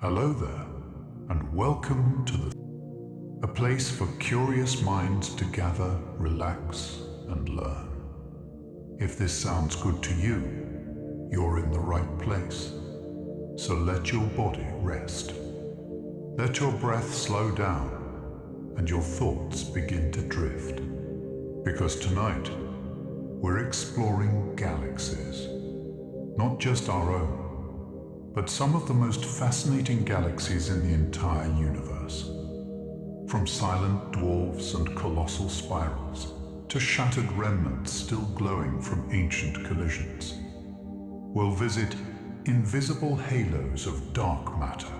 Hello there, and welcome to a place for curious minds to gather, relax, and learn. If this sounds good to you, you're in the right place. So let your body rest. Let your breath slow down and your thoughts begin to drift. Because tonight, we're exploring galaxies. Not just our own, but some of the most fascinating galaxies in the entire universe. From silent dwarfs and colossal spirals, to shattered remnants still glowing from ancient collisions. We'll visit invisible halos of dark matter,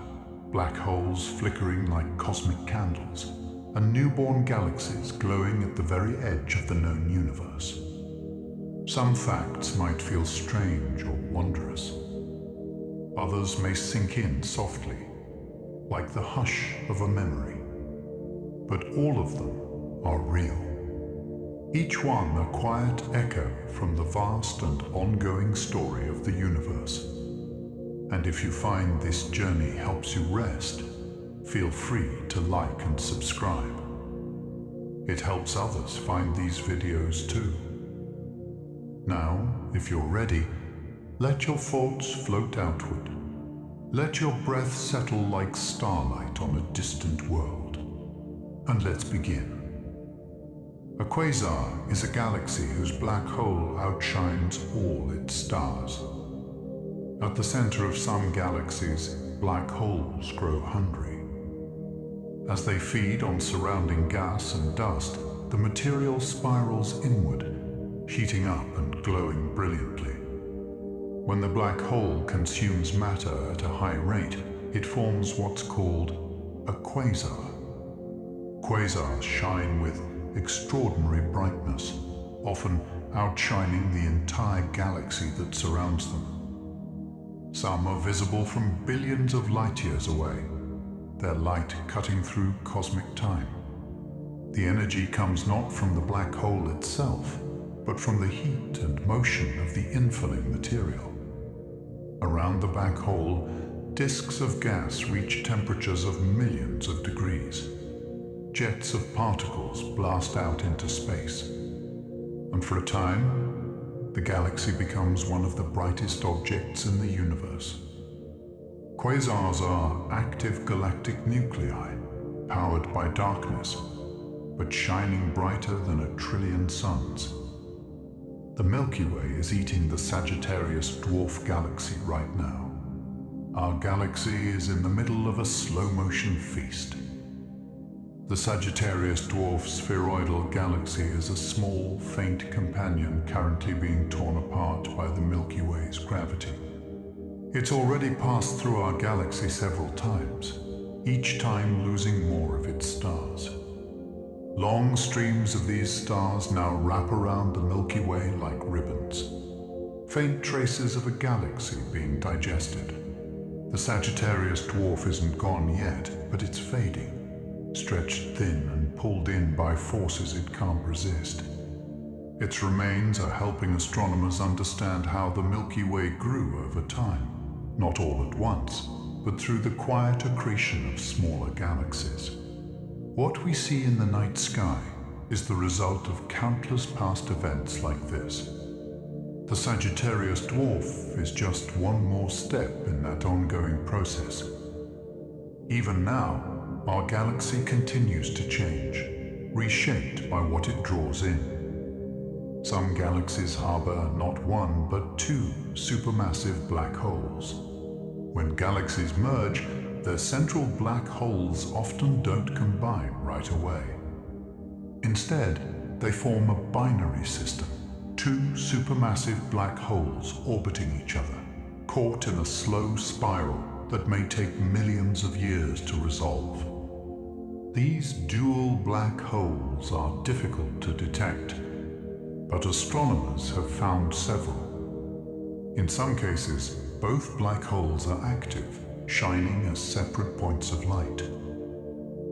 black holes flickering like cosmic candles, and newborn galaxies glowing at the very edge of the known universe. Some facts might feel strange or wondrous. Others may sink in softly, like the hush of a memory. But all of them are real. Each one a quiet echo from the vast and ongoing story of the universe. And if you find this journey helps you rest, feel free to like and subscribe. It helps others find these videos too. Now, if you're ready, let your thoughts float outward. Let your breath settle like starlight on a distant world. And let's begin. A quasar is a galaxy whose black hole outshines all its stars. At the center of some galaxies, black holes grow hungry. As they feed on surrounding gas and dust, the material spirals inward, heating up and glowing brilliantly. When the black hole consumes matter at a high rate, it forms what's called a quasar. Quasars shine with extraordinary brightness, often outshining the entire galaxy that surrounds them. Some are visible from billions of light years away, their light cutting through cosmic time. The energy comes not from the black hole itself, but from the heat and motion of the infilling material. Around the black hole, disks of gas reach temperatures of millions of degrees. Jets of particles blast out into space. And for a time, the galaxy becomes one of the brightest objects in the universe. Quasars are active galactic nuclei, powered by darkness, but shining brighter than 1 trillion suns. The Milky Way is eating the Sagittarius dwarf galaxy right now. Our galaxy is in the middle of a slow-motion feast. The Sagittarius dwarf spheroidal galaxy is a small, faint companion currently being torn apart by the Milky Way's gravity. It's already passed through our galaxy several times, each time losing more of its stars. Long streams of these stars now wrap around the Milky Way like ribbons, faint traces of a galaxy being digested. The Sagittarius dwarf isn't gone yet, but it's fading, stretched thin and pulled in by forces it can't resist. Its remains are helping astronomers understand how the Milky Way grew over time, not all at once, but through the quiet accretion of smaller galaxies. What we see in the night sky is the result of countless past events like this. The Sagittarius dwarf is just one more step in that ongoing process. Even now, our galaxy continues to change, reshaped by what it draws in. Some galaxies harbor not one but two supermassive black holes. When galaxies merge, their central black holes often don't combine right away. Instead, they form a binary system, two supermassive black holes orbiting each other, caught in a slow spiral that may take millions of years to resolve. These dual black holes are difficult to detect, but astronomers have found several. In some cases, both black holes are active, shining as separate points of light.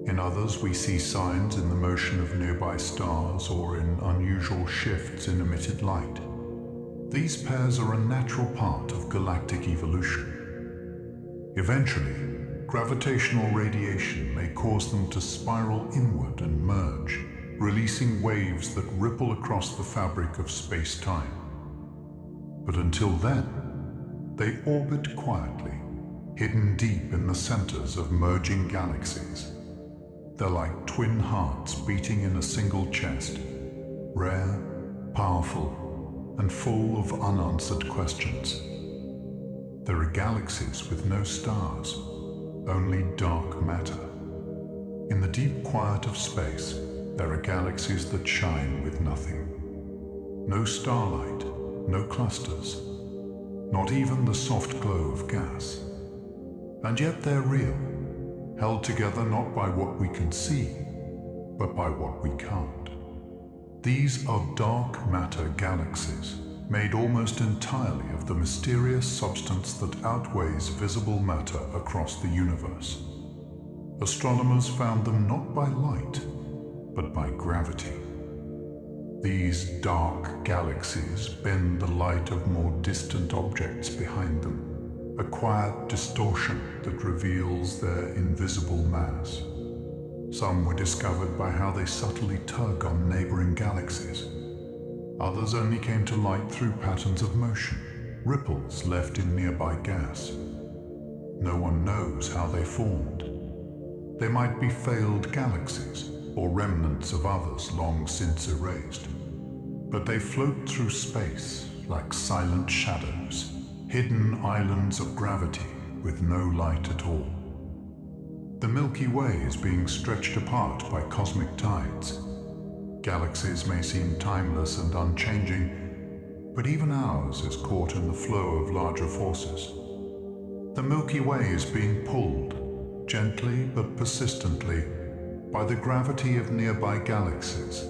In others, we see signs in the motion of nearby stars or in unusual shifts in emitted light. These pairs are a natural part of galactic evolution. Eventually, gravitational radiation may cause them to spiral inward and merge, releasing waves that ripple across the fabric of space-time. But until then, they orbit quietly, hidden deep in the centers of merging galaxies. They're like twin hearts beating in a single chest, rare, powerful, and full of unanswered questions. There are galaxies with no stars, only dark matter. In the deep quiet of space, there are galaxies that shine with nothing. No starlight, no clusters, not even the soft glow of gas. And yet they're real, held together not by what we can see, but by what we can't. These are dark matter galaxies, made almost entirely of the mysterious substance that outweighs visible matter across the universe. Astronomers found them not by light, but by gravity. These dark galaxies bend the light of more distant objects behind them, a quiet distortion that reveals their invisible mass. Some were discovered by how they subtly tug on neighboring galaxies. Others only came to light through patterns of motion, ripples left in nearby gas. No one knows how they formed. They might be failed galaxies or remnants of others long since erased. But they float through space like silent shadows, hidden islands of gravity with no light at all. The Milky Way is being stretched apart by cosmic tides. Galaxies may seem timeless and unchanging, but even ours is caught in the flow of larger forces. The Milky Way is being pulled, gently but persistently, by the gravity of nearby galaxies,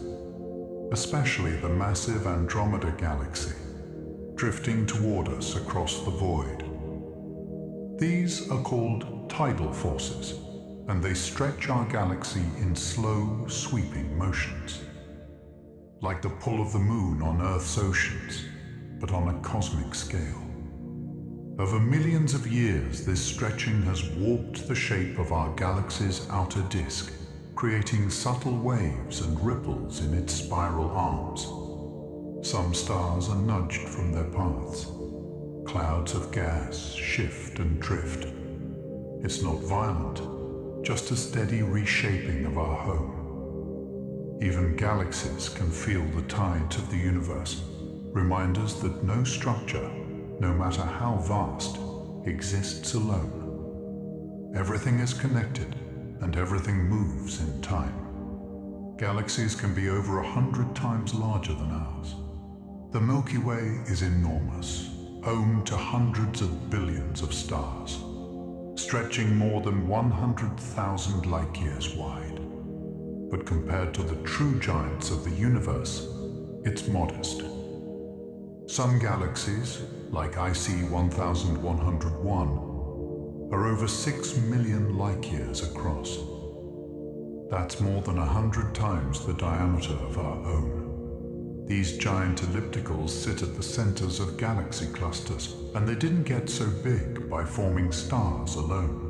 especially the massive Andromeda galaxy, drifting toward us across the void. These are called tidal forces, and they stretch our galaxy in slow, sweeping motions, like the pull of the moon on Earth's oceans, but on a cosmic scale. Over millions of years, this stretching has warped the shape of our galaxy's outer disk, creating subtle waves and ripples in its spiral arms. Some stars are nudged from their paths. Clouds of gas shift and drift. It's not violent, just a steady reshaping of our home. Even galaxies can feel the tides of the universe, reminders that no structure, no matter how vast, exists alone. Everything is connected, and everything moves in time. Galaxies can be over 100 times larger than ours. The Milky Way is enormous, home to hundreds of billions of stars, stretching more than 100,000 light-years wide. But compared to the true giants of the universe, it's modest. Some galaxies, like IC 1101, are over 6 million light-years across. That's more than 100 times the diameter of our own. These giant ellipticals sit at the centers of galaxy clusters, and they didn't get so big by forming stars alone.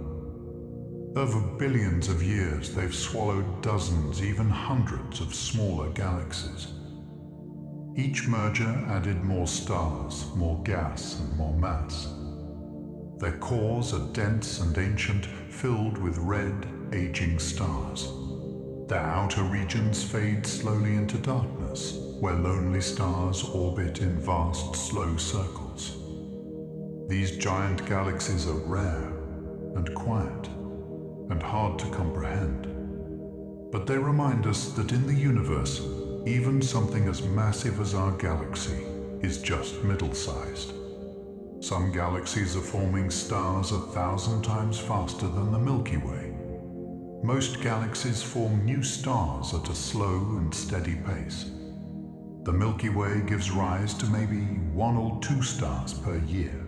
Over billions of years, they've swallowed dozens, even hundreds of smaller galaxies. Each merger added more stars, more gas, and more mass. Their cores are dense and ancient, filled with red, aging stars. Their outer regions fade slowly into darkness, where lonely stars orbit in vast, slow circles. These giant galaxies are rare and quiet and hard to comprehend. But they remind us that in the universe, even something as massive as our galaxy is just middle-sized. Some galaxies are forming stars 1,000 times faster than the Milky Way. Most galaxies form new stars at a slow and steady pace. The Milky Way gives rise to maybe 1 or 2 stars per year.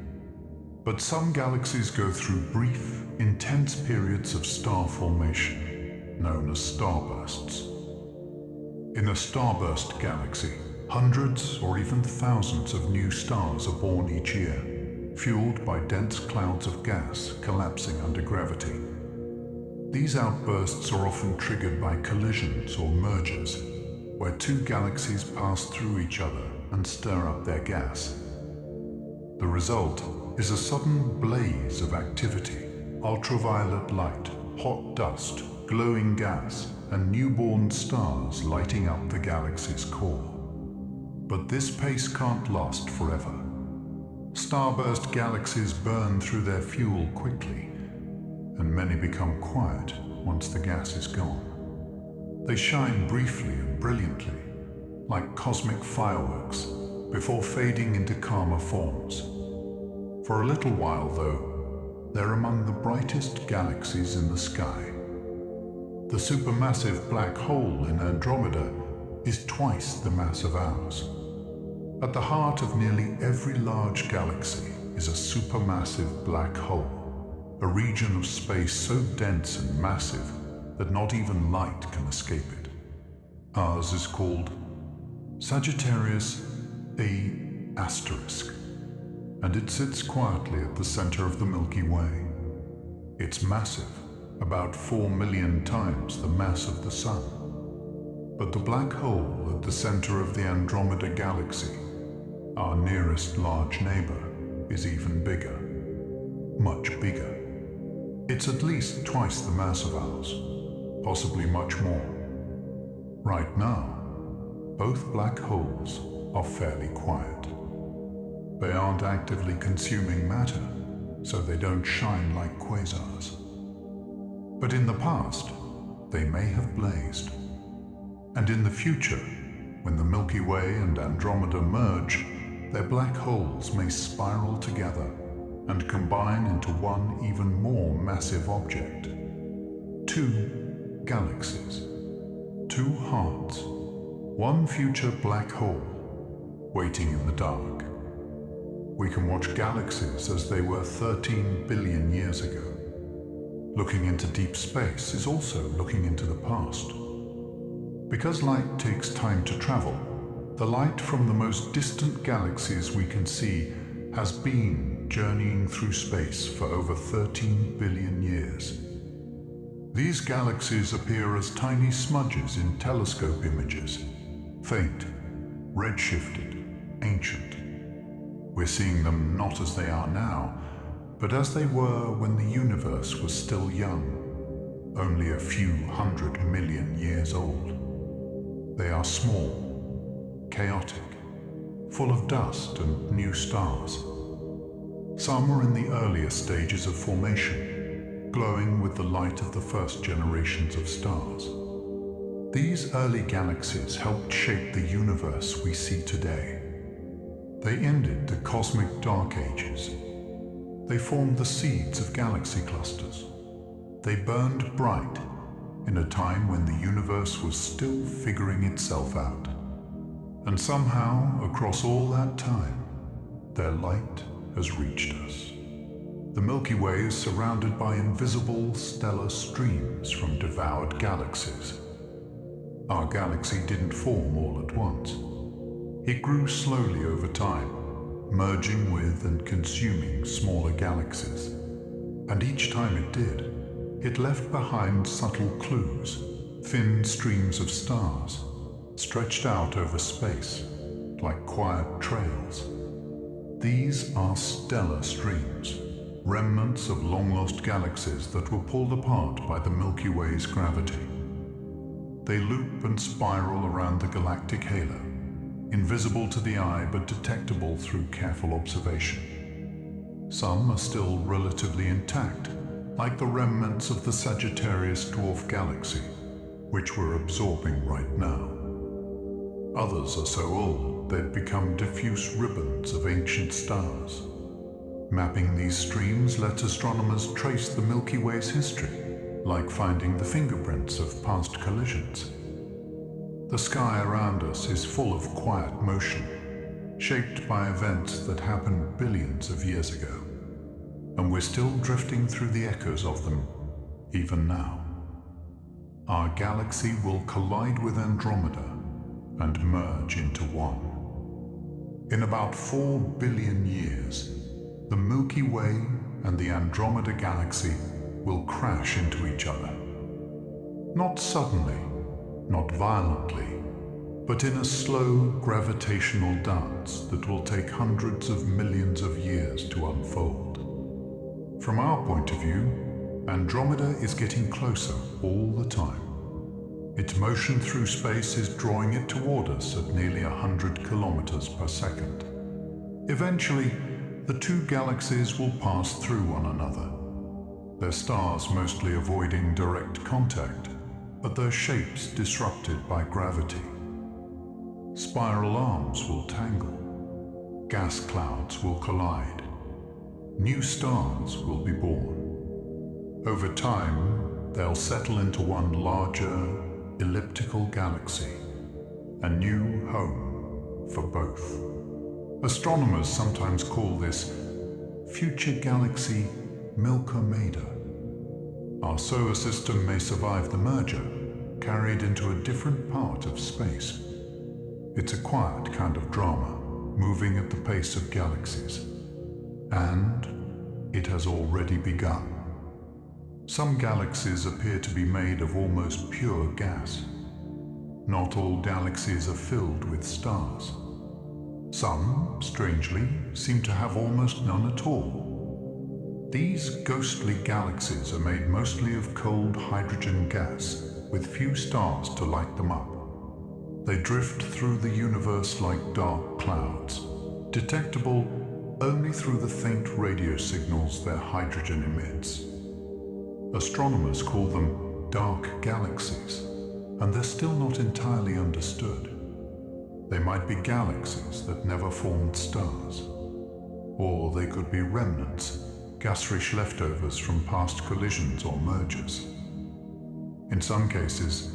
But some galaxies go through brief, intense periods of star formation, known as starbursts. In a starburst galaxy, hundreds or even thousands of new stars are born each year, fueled by dense clouds of gas collapsing under gravity. These outbursts are often triggered by collisions or mergers, where two galaxies pass through each other and stir up their gas. The result is a sudden blaze of activity, ultraviolet light, hot dust, glowing gas, and newborn stars lighting up the galaxy's core. But this pace can't last forever. Starburst galaxies burn through their fuel quickly, and many become quiet once the gas is gone. They shine briefly and brilliantly, like cosmic fireworks, before fading into calmer forms. For a little while, though, they're among the brightest galaxies in the sky. The supermassive black hole in Andromeda is twice the mass of ours. At the heart of nearly every large galaxy is a supermassive black hole, a region of space so dense and massive that not even light can escape it. Ours is called Sagittarius A*, and it sits quietly at the center of the Milky Way. It's massive, about 4 million times the mass of the Sun. But the black hole at the center of the Andromeda galaxy, our nearest large neighbor, is even bigger. Much bigger. It's at least twice the mass of ours, possibly much more. Right now, both black holes are fairly quiet. They aren't actively consuming matter, so they don't shine like quasars. But in the past, they may have blazed. And in the future, when the Milky Way and Andromeda merge, their black holes may spiral together and combine into one even more massive object. Two galaxies, two hearts, one future black hole, waiting in the dark. We can watch galaxies as they were 13 billion years ago. Looking into deep space is also looking into the past. Because light takes time to travel, the light from the most distant galaxies we can see has been journeying through space for over 13 billion years. These galaxies appear as tiny smudges in telescope images, faint, redshifted, ancient. We're seeing them not as they are now, but as they were when the universe was still young, only a few 100 million years old. They are small, chaotic, full of dust and new stars. Some are in the earlier stages of formation, glowing with the light of the first generations of stars. These early galaxies helped shape the universe we see today. They ended the cosmic dark ages. They formed the seeds of galaxy clusters. They burned bright in a time when the universe was still figuring itself out. And somehow, across all that time, their light has reached us. The Milky Way is surrounded by invisible stellar streams from devoured galaxies. Our galaxy didn't form all at once. It grew slowly over time, merging with and consuming smaller galaxies. And each time it did, it left behind subtle clues, thin streams of stars, stretched out over space, like quiet trails. These are stellar streams, remnants of long-lost galaxies that were pulled apart by the Milky Way's gravity. They loop and spiral around the galactic halo, invisible to the eye but detectable through careful observation. Some are still relatively intact, like the remnants of the Sagittarius dwarf galaxy, which we're absorbing right now. Others are so old they've become diffuse ribbons of ancient stars. Mapping these streams lets astronomers trace the Milky Way's history, like finding the fingerprints of past collisions. The sky around us is full of quiet motion, shaped by events that happened billions of years ago. And we're still drifting through the echoes of them, even now. Our galaxy will collide with Andromeda and merge into one. In about 4 billion years, the Milky Way and the Andromeda galaxy will crash into each other. Not suddenly, not violently, but in a slow gravitational dance that will take hundreds of millions of years to unfold. From our point of view, Andromeda is getting closer all the time. Its motion through space is drawing it toward us at nearly 100 kilometers per second. Eventually, the two galaxies will pass through one another, their stars mostly avoiding direct contact, but their shapes disrupted by gravity. Spiral arms will tangle, gas clouds will collide, new stars will be born. Over time, they'll settle into one larger, elliptical galaxy, a new home for both. Astronomers sometimes call this future galaxy Milky Way. Our solar system may survive the merger, carried into a different part of space. It's a quiet kind of drama, moving at the pace of galaxies. And it has already begun. Some galaxies appear to be made of almost pure gas. Not all galaxies are filled with stars. Some, strangely, seem to have almost none at all. These ghostly galaxies are made mostly of cold hydrogen gas, with few stars to light them up. They drift through the universe like dark clouds, detectable only through the faint radio signals their hydrogen emits. Astronomers call them dark galaxies, and they're still not entirely understood. They might be galaxies that never formed stars, or they could be remnants, gas-rich leftovers from past collisions or mergers. In some cases,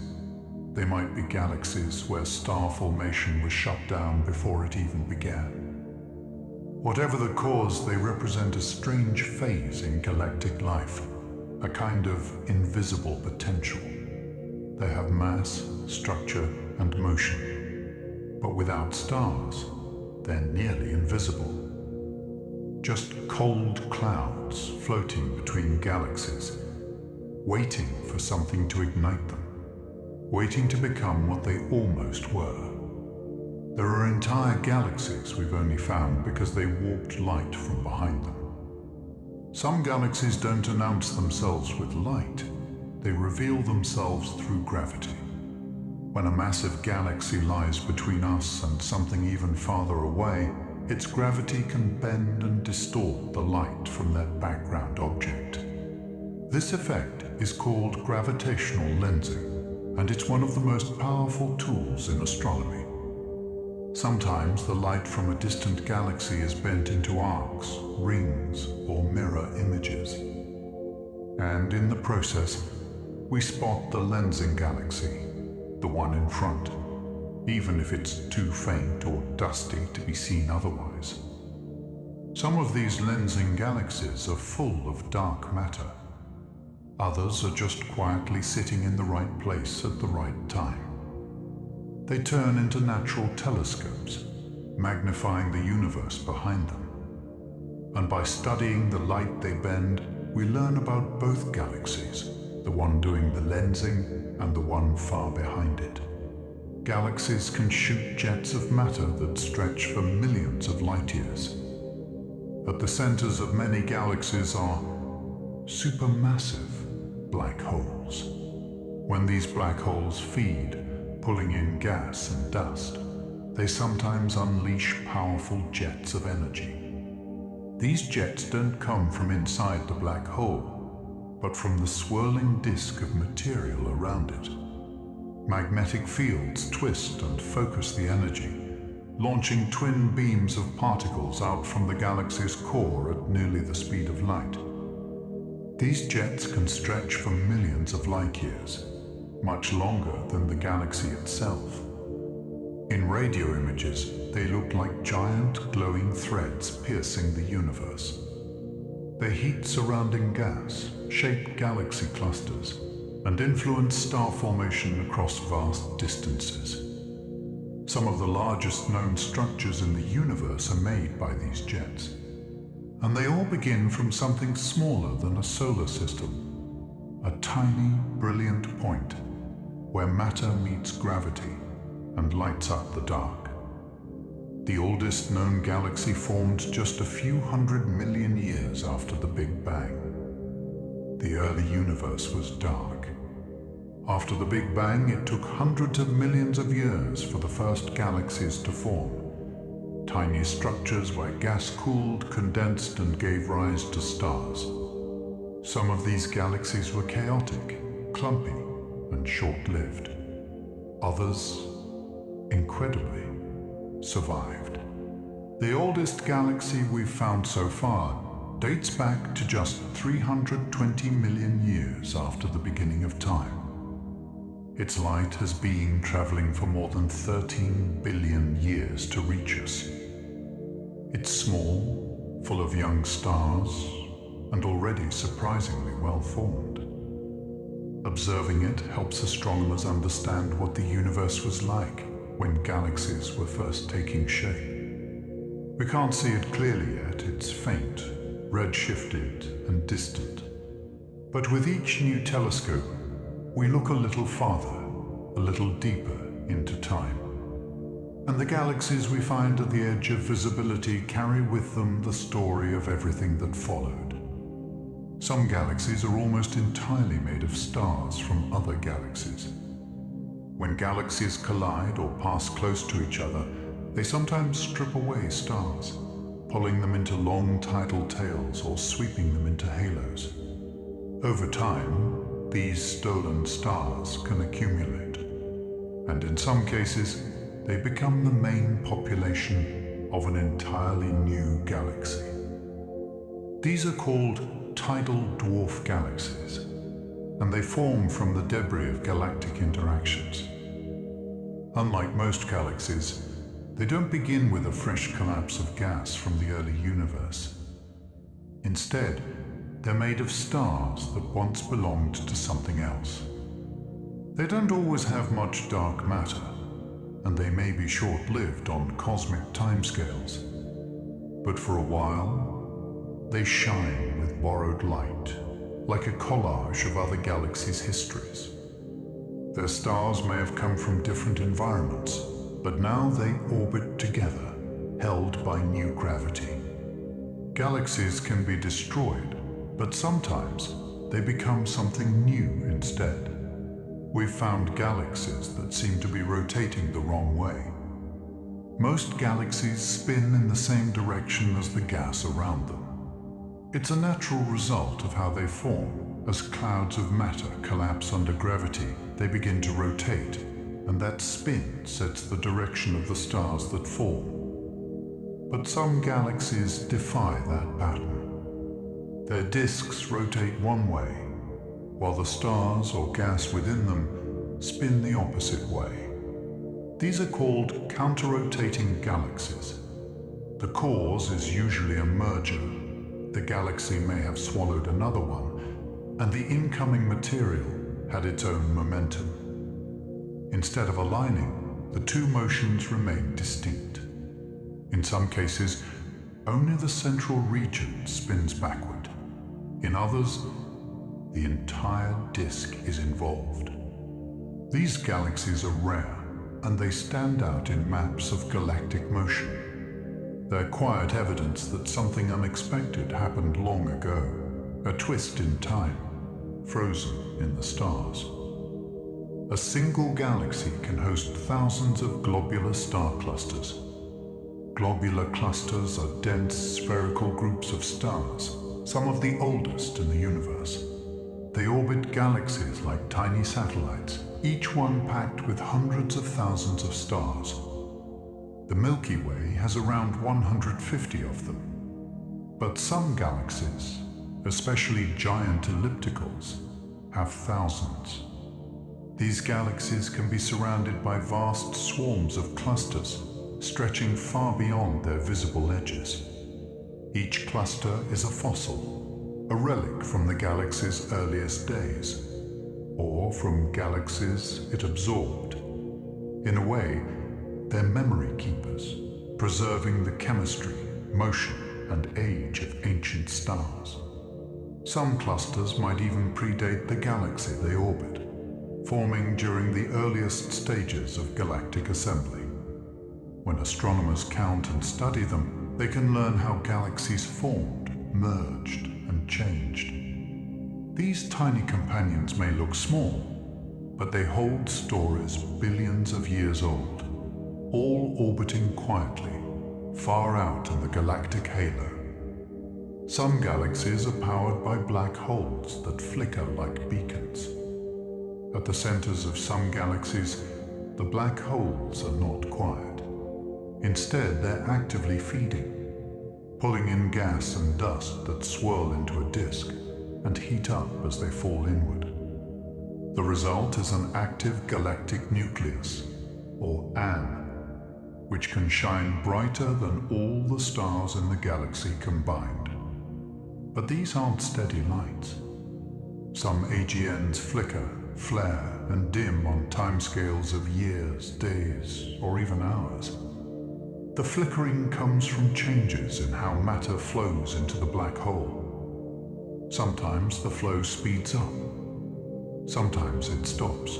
they might be galaxies where star formation was shut down before it even began. Whatever the cause, they represent a strange phase in galactic life, a kind of invisible potential. They have mass, structure, and motion. But without stars, they're nearly invisible. Just cold clouds floating between galaxies, waiting for something to ignite them, waiting to become what they almost were. There are entire galaxies we've only found because they warped light from behind them. Some galaxies don't announce themselves with light, they reveal themselves through gravity. When a massive galaxy lies between us and something even farther away, its gravity can bend and distort the light from that background object. This effect is called gravitational lensing, and it's one of the most powerful tools in astronomy. Sometimes the light from a distant galaxy is bent into arcs, rings, or mirror images. And in the process, we spot the lensing galaxy, the one in front, even if it's too faint or dusty to be seen otherwise. Some of these lensing galaxies are full of dark matter. Others are just quietly sitting in the right place at the right time. They turn into natural telescopes, magnifying the universe behind them. And by studying the light they bend, we learn about both galaxies, the one doing the lensing and the one far behind it. Galaxies can shoot jets of matter that stretch for millions of light years. At the centers of many galaxies are supermassive black holes. When these black holes feed, pulling in gas and dust, they sometimes unleash powerful jets of energy. These jets don't come from inside the black hole, but from the swirling disk of material around it. Magnetic fields twist and focus the energy, launching twin beams of particles out from the galaxy's core at nearly the speed of light. These jets can stretch for millions of light years, much longer than the galaxy itself. In radio images, they look like giant glowing threads piercing the universe. Their heat surrounding gas shape galaxy clusters and influence star formation across vast distances. Some of the largest known structures in the universe are made by these jets. And they all begin from something smaller than a solar system, a tiny, brilliant point where matter meets gravity and lights up the dark. The oldest known galaxy formed just a few 100 million years after the Big Bang. The early universe was dark. After the Big Bang, it took hundreds of millions of years for the first galaxies to form. Tiny structures where gas cooled, condensed, and gave rise to stars. Some of these galaxies were chaotic, clumpy, and short-lived. Others, incredibly, survived. The oldest galaxy we've found so far dates back to just 320 million years after the beginning of time. Its light has been traveling for more than 13 billion years to reach us. It's small, full of young stars, and already surprisingly well formed. Observing it helps astronomers understand what the universe was like when galaxies were first taking shape. We can't see it clearly yet. It's faint, red-shifted, and distant. But with each new telescope, we look a little farther, a little deeper into time. And the galaxies we find at the edge of visibility carry with them the story of everything that followed. Some galaxies are almost entirely made of stars from other galaxies. When galaxies collide or pass close to each other, they sometimes strip away stars, pulling them into long tidal tails or sweeping them into halos. Over time, these stolen stars can accumulate, and in some cases, they become the main population of an entirely new galaxy. These are called tidal dwarf galaxies, and they form from the debris of galactic interactions. Unlike most galaxies, they don't begin with a fresh collapse of gas from the early universe. Instead, they're made of stars that once belonged to something else. They don't always have much dark matter, and they may be short-lived on cosmic timescales. But for a while, they shine with borrowed light, like a collage of other galaxies' histories. Their stars may have come from different environments, but now they orbit together, held by new gravity. Galaxies can be destroyed, but sometimes they become something new instead. We've found galaxies that seem to be rotating the wrong way. Most galaxies spin in the same direction as the gas around them. It's a natural result of how they form. As clouds of matter collapse under gravity, they begin to rotate, and that spin sets the direction of the stars that form. But some galaxies defy that pattern. Their disks rotate one way, while the stars or gas within them spin the opposite way. These are called counter-rotating galaxies. The cause is usually a merger. The galaxy may have swallowed another one, and the incoming material had its own momentum. Instead of aligning, the two motions remain distinct. In some cases, only the central region spins backward. In others, the entire disk is involved. These galaxies are rare, and they stand out in maps of galactic motion. They're quiet evidence that something unexpected happened long ago, a twist in time, frozen in the stars. A single galaxy can host thousands of globular star clusters. Globular clusters are dense, spherical groups of stars, some of the oldest in the universe. They orbit galaxies like tiny satellites, each one packed with hundreds of thousands of stars. The Milky Way has around 150 of them. But some galaxies, especially giant ellipticals, have thousands. These galaxies can be surrounded by vast swarms of clusters, stretching far beyond their visible edges. Each cluster is a fossil, a relic from the galaxy's earliest days, or from galaxies it absorbed. In a way, they're memory keepers, preserving the chemistry, motion, and age of ancient stars. Some clusters might even predate the galaxy they orbit, forming during the earliest stages of galactic assembly. When astronomers count and study them, they can learn how galaxies formed, merged, and changed. These tiny companions may look small, but they hold stories billions of years old, all orbiting quietly, far out in the galactic halo. Some galaxies are powered by black holes that flicker like beacons. At the centers of some galaxies, the black holes are not quiet. Instead, they're actively feeding, pulling in gas and dust that swirl into a disk and heat up as they fall inward. The result is an active galactic nucleus, or AN, which can shine brighter than all the stars in the galaxy combined. But these aren't steady lights. Some AGNs flicker, flare, and dim on timescales of years, days, or even hours. The flickering comes from changes in how matter flows into the black hole. Sometimes the flow speeds up. Sometimes it stops.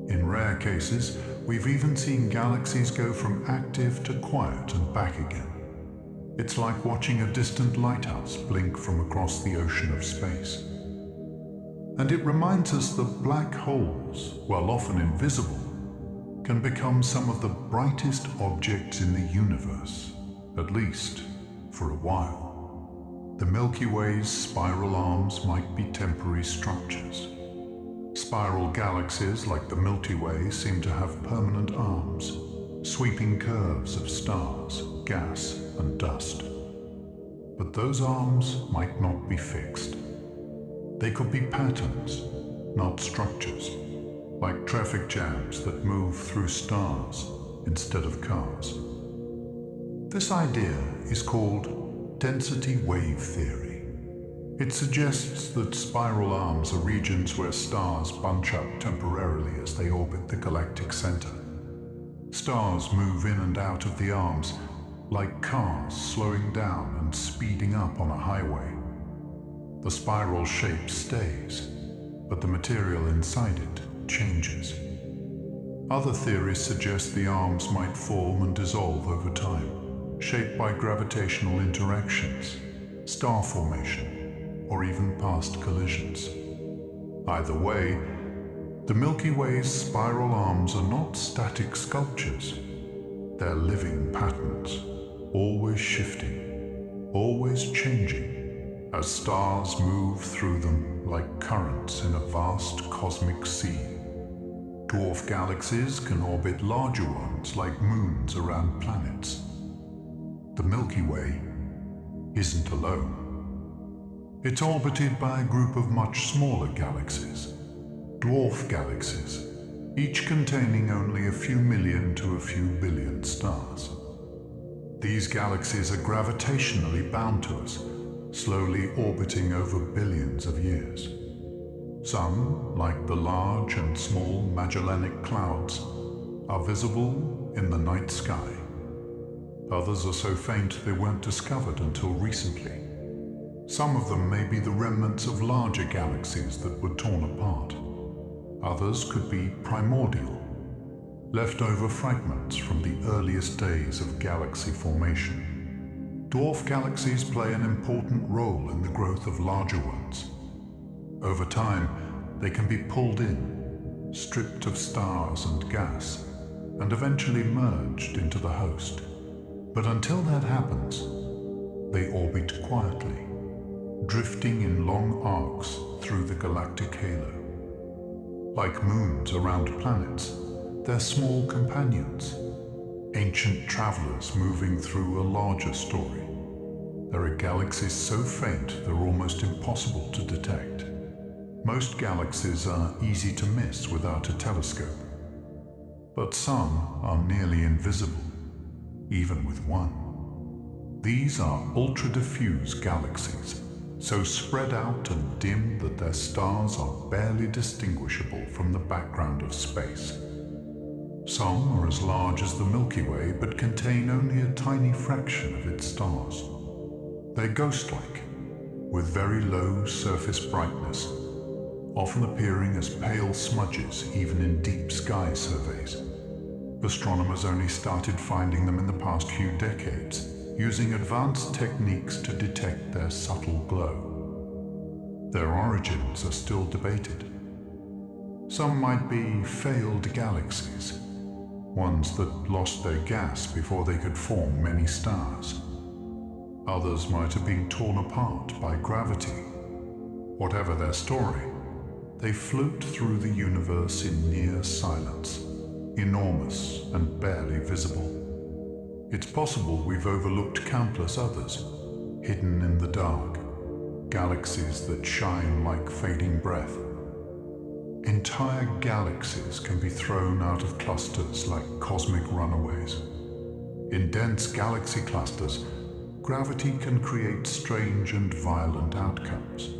In rare cases, we've even seen galaxies go from active to quiet and back again. It's like watching a distant lighthouse blink from across the ocean of space. And it reminds us that black holes, while often invisible, can become some of the brightest objects in the universe, at least for a while. The Milky Way's spiral arms might be temporary structures. Spiral galaxies like the Milky Way seem to have permanent arms, sweeping curves of stars, gas, and dust. But those arms might not be fixed. They could be patterns, not structures, like traffic jams that move through stars instead of cars. This idea is called density wave theory. It suggests that spiral arms are regions where stars bunch up temporarily as they orbit the galactic center. Stars move in and out of the arms like cars slowing down and speeding up on a highway. The spiral shape stays, but the material inside it changes. Other theories suggest the arms might form and dissolve over time, shaped by gravitational interactions, star formation, or even past collisions. Either way, the Milky Way's spiral arms are not static sculptures. They're living patterns, always shifting, always changing, as stars move through them like currents in a vast cosmic sea. Dwarf galaxies can orbit larger ones like moons around planets. The Milky Way isn't alone. It's orbited by a group of much smaller galaxies, dwarf galaxies, each containing only a few million to a few billion stars. These galaxies are gravitationally bound to us, slowly orbiting over billions of years. Some, like the large and small Magellanic Clouds, are visible in the night sky. Others are so faint they weren't discovered until recently. Some of them may be the remnants of larger galaxies that were torn apart. Others could be primordial, leftover fragments from the earliest days of galaxy formation. Dwarf galaxies play an important role in the growth of larger ones. Over time, they can be pulled in, stripped of stars and gas, and eventually merged into the host. But until that happens, they orbit quietly, drifting in long arcs through the galactic halo. Like moons around planets, they're small companions, ancient travelers moving through a larger story. There are galaxies so faint they're almost impossible to detect. Most galaxies are easy to miss without a telescope, but some are nearly invisible, even with one. These are ultra-diffuse galaxies, so spread out and dim that their stars are barely distinguishable from the background of space. Some are as large as the Milky Way, but contain only a tiny fraction of its stars. They're ghost-like, with very low surface brightness, often appearing as pale smudges even in deep sky surveys. Astronomers only started finding them in the past few decades, using advanced techniques to detect their subtle glow. Their origins are still debated. Some might be failed galaxies, ones that lost their gas before they could form many stars. Others might have been torn apart by gravity. Whatever their story, they float through the universe in near silence, enormous and barely visible. It's possible we've overlooked countless others, hidden in the dark, galaxies that shine like fading breath. Entire galaxies can be thrown out of clusters like cosmic runaways. In dense galaxy clusters, gravity can create strange and violent outcomes.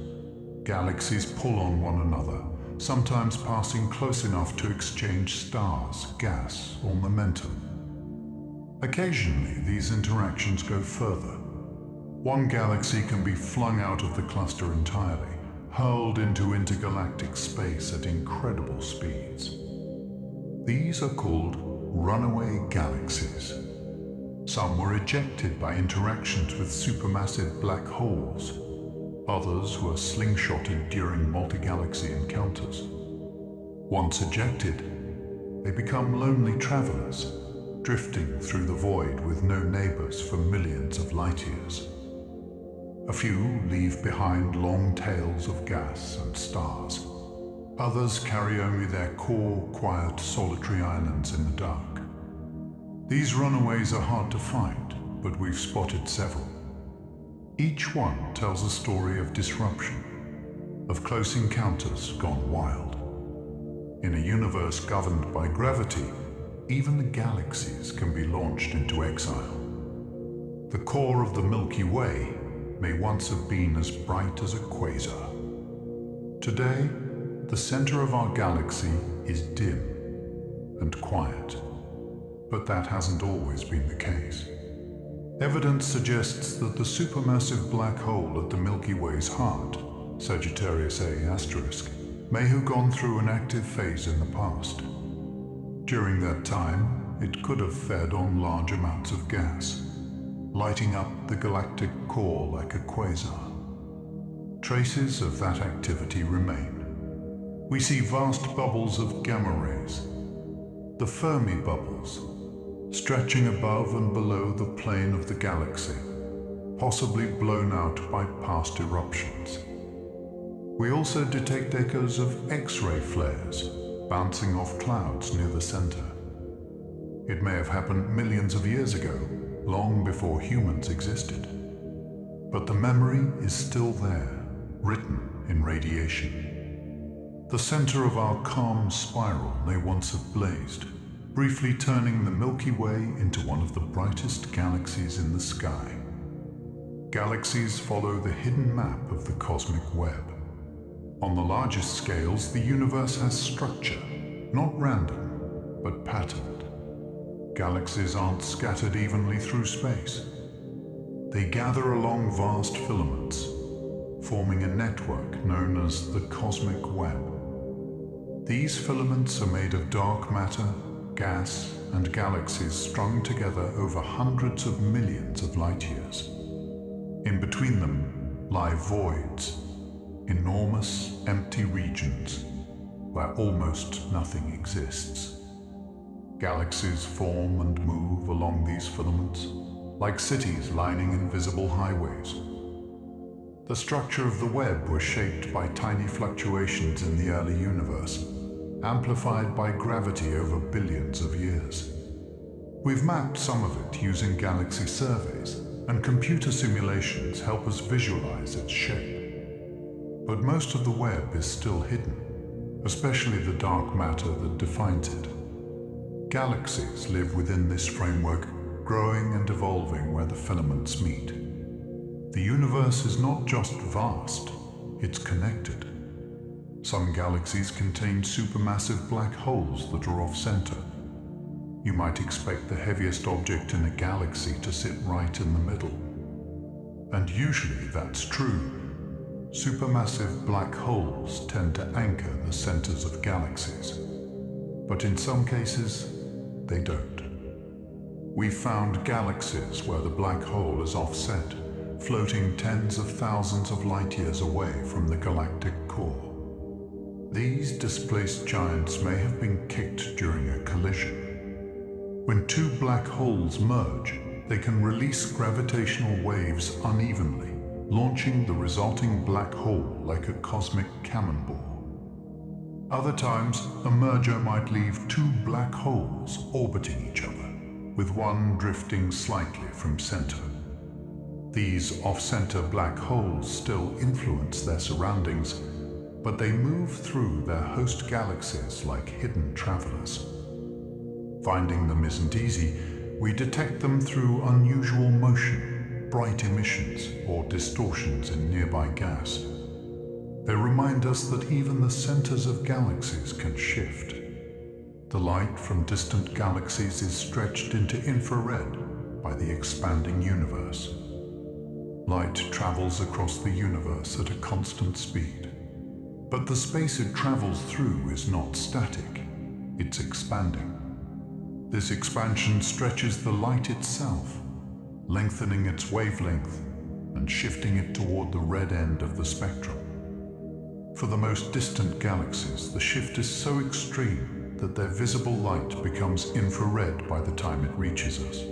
Galaxies pull on one another, sometimes passing close enough to exchange stars, gas, or momentum. Occasionally, these interactions go further. One galaxy can be flung out of the cluster entirely, hurled into intergalactic space at incredible speeds. These are called runaway galaxies. Some were ejected by interactions with supermassive black holes. Others were slingshotted during multi-galaxy encounters. Once ejected, they become lonely travelers, drifting through the void with no neighbors for millions of light years. A few leave behind long tails of gas and stars. Others carry only their core, quiet, solitary islands in the dark. These runaways are hard to find, but we've spotted several. Each one tells a story of disruption, of close encounters gone wild. In a universe governed by gravity, even the galaxies can be launched into exile. The core of the Milky Way may once have been as bright as a quasar. Today, the center of our galaxy is dim and quiet, but that hasn't always been the case. Evidence suggests that the supermassive black hole at the Milky Way's heart, Sagittarius A*, may have gone through an active phase in the past. During that time, it could have fed on large amounts of gas, lighting up the galactic core like a quasar. Traces of that activity remain. We see vast bubbles of gamma rays, the Fermi bubbles, stretching above and below the plane of the galaxy, possibly blown out by past eruptions. We also detect echoes of X-ray flares bouncing off clouds near the center. It may have happened millions of years ago, long before humans existed. But the memory is still there, written in radiation. The center of our calm spiral may once have blazed, briefly turning the Milky Way into one of the brightest galaxies in the sky. Galaxies follow the hidden map of the cosmic web. On the largest scales, the universe has structure, not random, but patterned. Galaxies aren't scattered evenly through space. They gather along vast filaments, forming a network known as the cosmic web. These filaments are made of dark matter, gas, and galaxies strung together over hundreds of millions of light years. In between them lie voids, enormous, empty regions where almost nothing exists. Galaxies form and move along these filaments, like cities lining invisible highways. The structure of the web was shaped by tiny fluctuations in the early universe, amplified by gravity over billions of years. We've mapped some of it using galaxy surveys, and computer simulations help us visualize its shape. But most of the web is still hidden, especially the dark matter that defines it. Galaxies live within this framework, growing and evolving where the filaments meet. The universe is not just vast, it's connected. Some galaxies contain supermassive black holes that are off-center. You might expect the heaviest object in a galaxy to sit right in the middle. And usually that's true. Supermassive black holes tend to anchor the centers of galaxies. But in some cases, they don't. We've found galaxies where the black hole is offset, floating tens of thousands of light years away from the galactic core. These displaced giants may have been kicked during a collision. When two black holes merge, they can release gravitational waves unevenly, launching the resulting black hole like a cosmic cannonball. Other times, a merger might leave two black holes orbiting each other, with one drifting slightly from center. These off-center black holes still influence their surroundings, but they move through their host galaxies like hidden travelers. Finding them isn't easy. We detect them through unusual motion, bright emissions, or distortions in nearby gas. They remind us that even the centers of galaxies can shift. The light from distant galaxies is stretched into infrared by the expanding universe. Light travels across the universe at a constant speed. But the space it travels through is not static, it's expanding. This expansion stretches the light itself, lengthening its wavelength and shifting it toward the red end of the spectrum. For the most distant galaxies, the shift is so extreme that their visible light becomes infrared by the time it reaches us.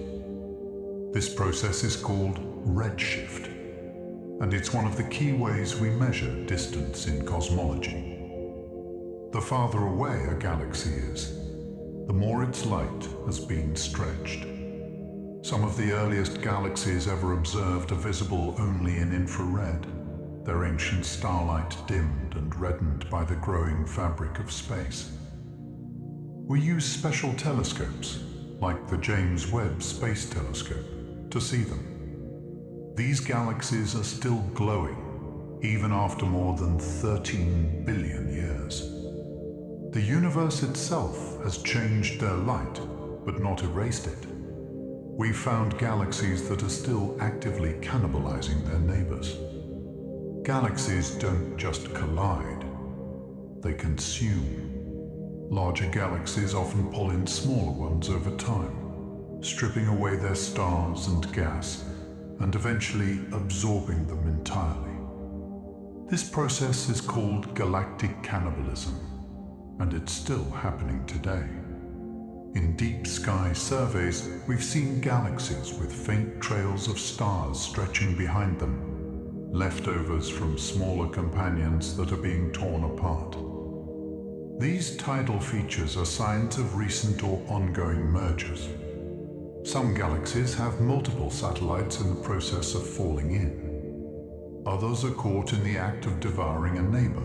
This process is called redshift, and it's one of the key ways we measure distance in cosmology. The farther away a galaxy is, the more its light has been stretched. Some of the earliest galaxies ever observed are visible only in infrared, their ancient starlight dimmed and reddened by the growing fabric of space. We use special telescopes, like the James Webb Space Telescope, to see them. These galaxies are still glowing, even after more than 13 billion years. The universe itself has changed their light, but not erased it. We've found galaxies that are still actively cannibalizing their neighbors. Galaxies don't just collide, they consume. Larger galaxies often pull in smaller ones over time, stripping away their stars and gas, and eventually absorbing them entirely. This process is called galactic cannibalism, and it's still happening today. In deep sky surveys, we've seen galaxies with faint trails of stars stretching behind them, leftovers from smaller companions that are being torn apart. These tidal features are signs of recent or ongoing mergers. Some galaxies have multiple satellites in the process of falling in. Others are caught in the act of devouring a neighbor,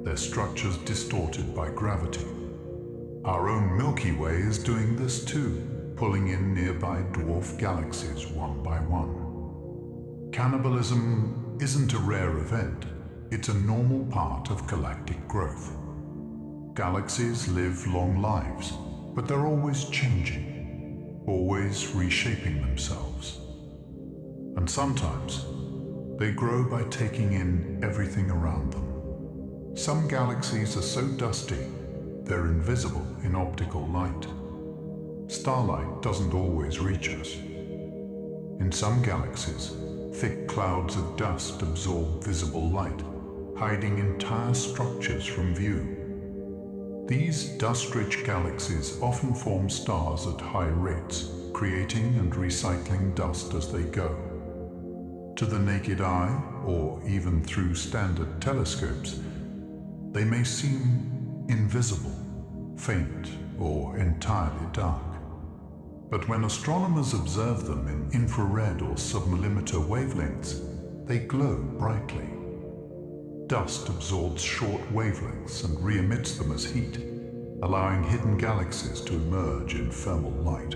their structures distorted by gravity. Our own Milky Way is doing this too, pulling in nearby dwarf galaxies one by one. Cannibalism isn't a rare event, it's a normal part of galactic growth. Galaxies live long lives, but they're always changing, always reshaping themselves. And sometimes, they grow by taking in everything around them. Some galaxies are so dusty, they're invisible in optical light. Starlight doesn't always reach us. In some galaxies, thick clouds of dust absorb visible light, hiding entire structures from view. These dust-rich galaxies often form stars at high rates, creating and recycling dust as they go. To the naked eye, or even through standard telescopes, they may seem invisible, faint, or entirely dark. But when astronomers observe them in infrared or submillimeter wavelengths, they glow brightly. Dust absorbs short wavelengths and re-emits them as heat, allowing hidden galaxies to emerge in thermal light.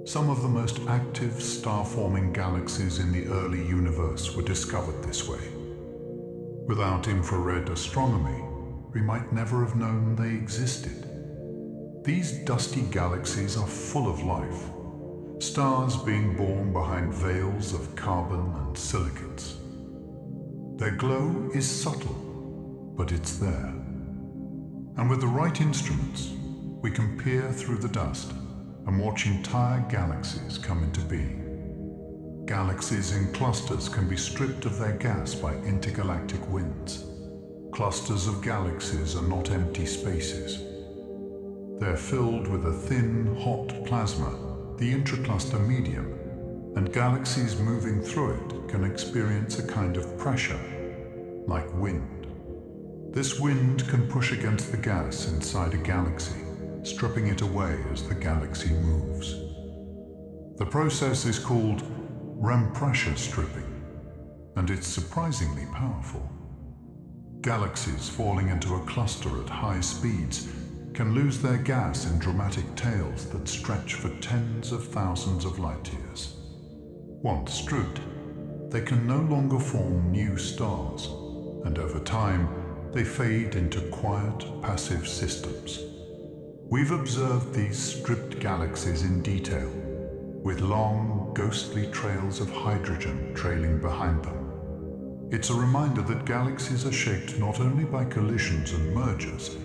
Some of the most active star-forming galaxies in the early universe were discovered this way. Without infrared astronomy, we might never have known they existed. These dusty galaxies are full of life, stars being born behind veils of carbon and silicates. Their glow is subtle, but it's there. And with the right instruments, we can peer through the dust and watch entire galaxies come into being. Galaxies in clusters can be stripped of their gas by intergalactic winds. Clusters of galaxies are not empty spaces. They're filled with a thin, hot plasma, the intracluster medium, and galaxies moving through it can experience a kind of pressure, like wind. This wind can push against the gas inside a galaxy, stripping it away as the galaxy moves. The process is called REM pressure stripping, and it's surprisingly powerful. Galaxies falling into a cluster at high speeds can lose their gas in dramatic tails that stretch for tens of thousands of light years. Once stripped, they can no longer form new stars, and over time, they fade into quiet, passive systems. We've observed these stripped galaxies in detail, with long, ghostly trails of hydrogen trailing behind them. It's a reminder that galaxies are shaped not only by collisions and mergers,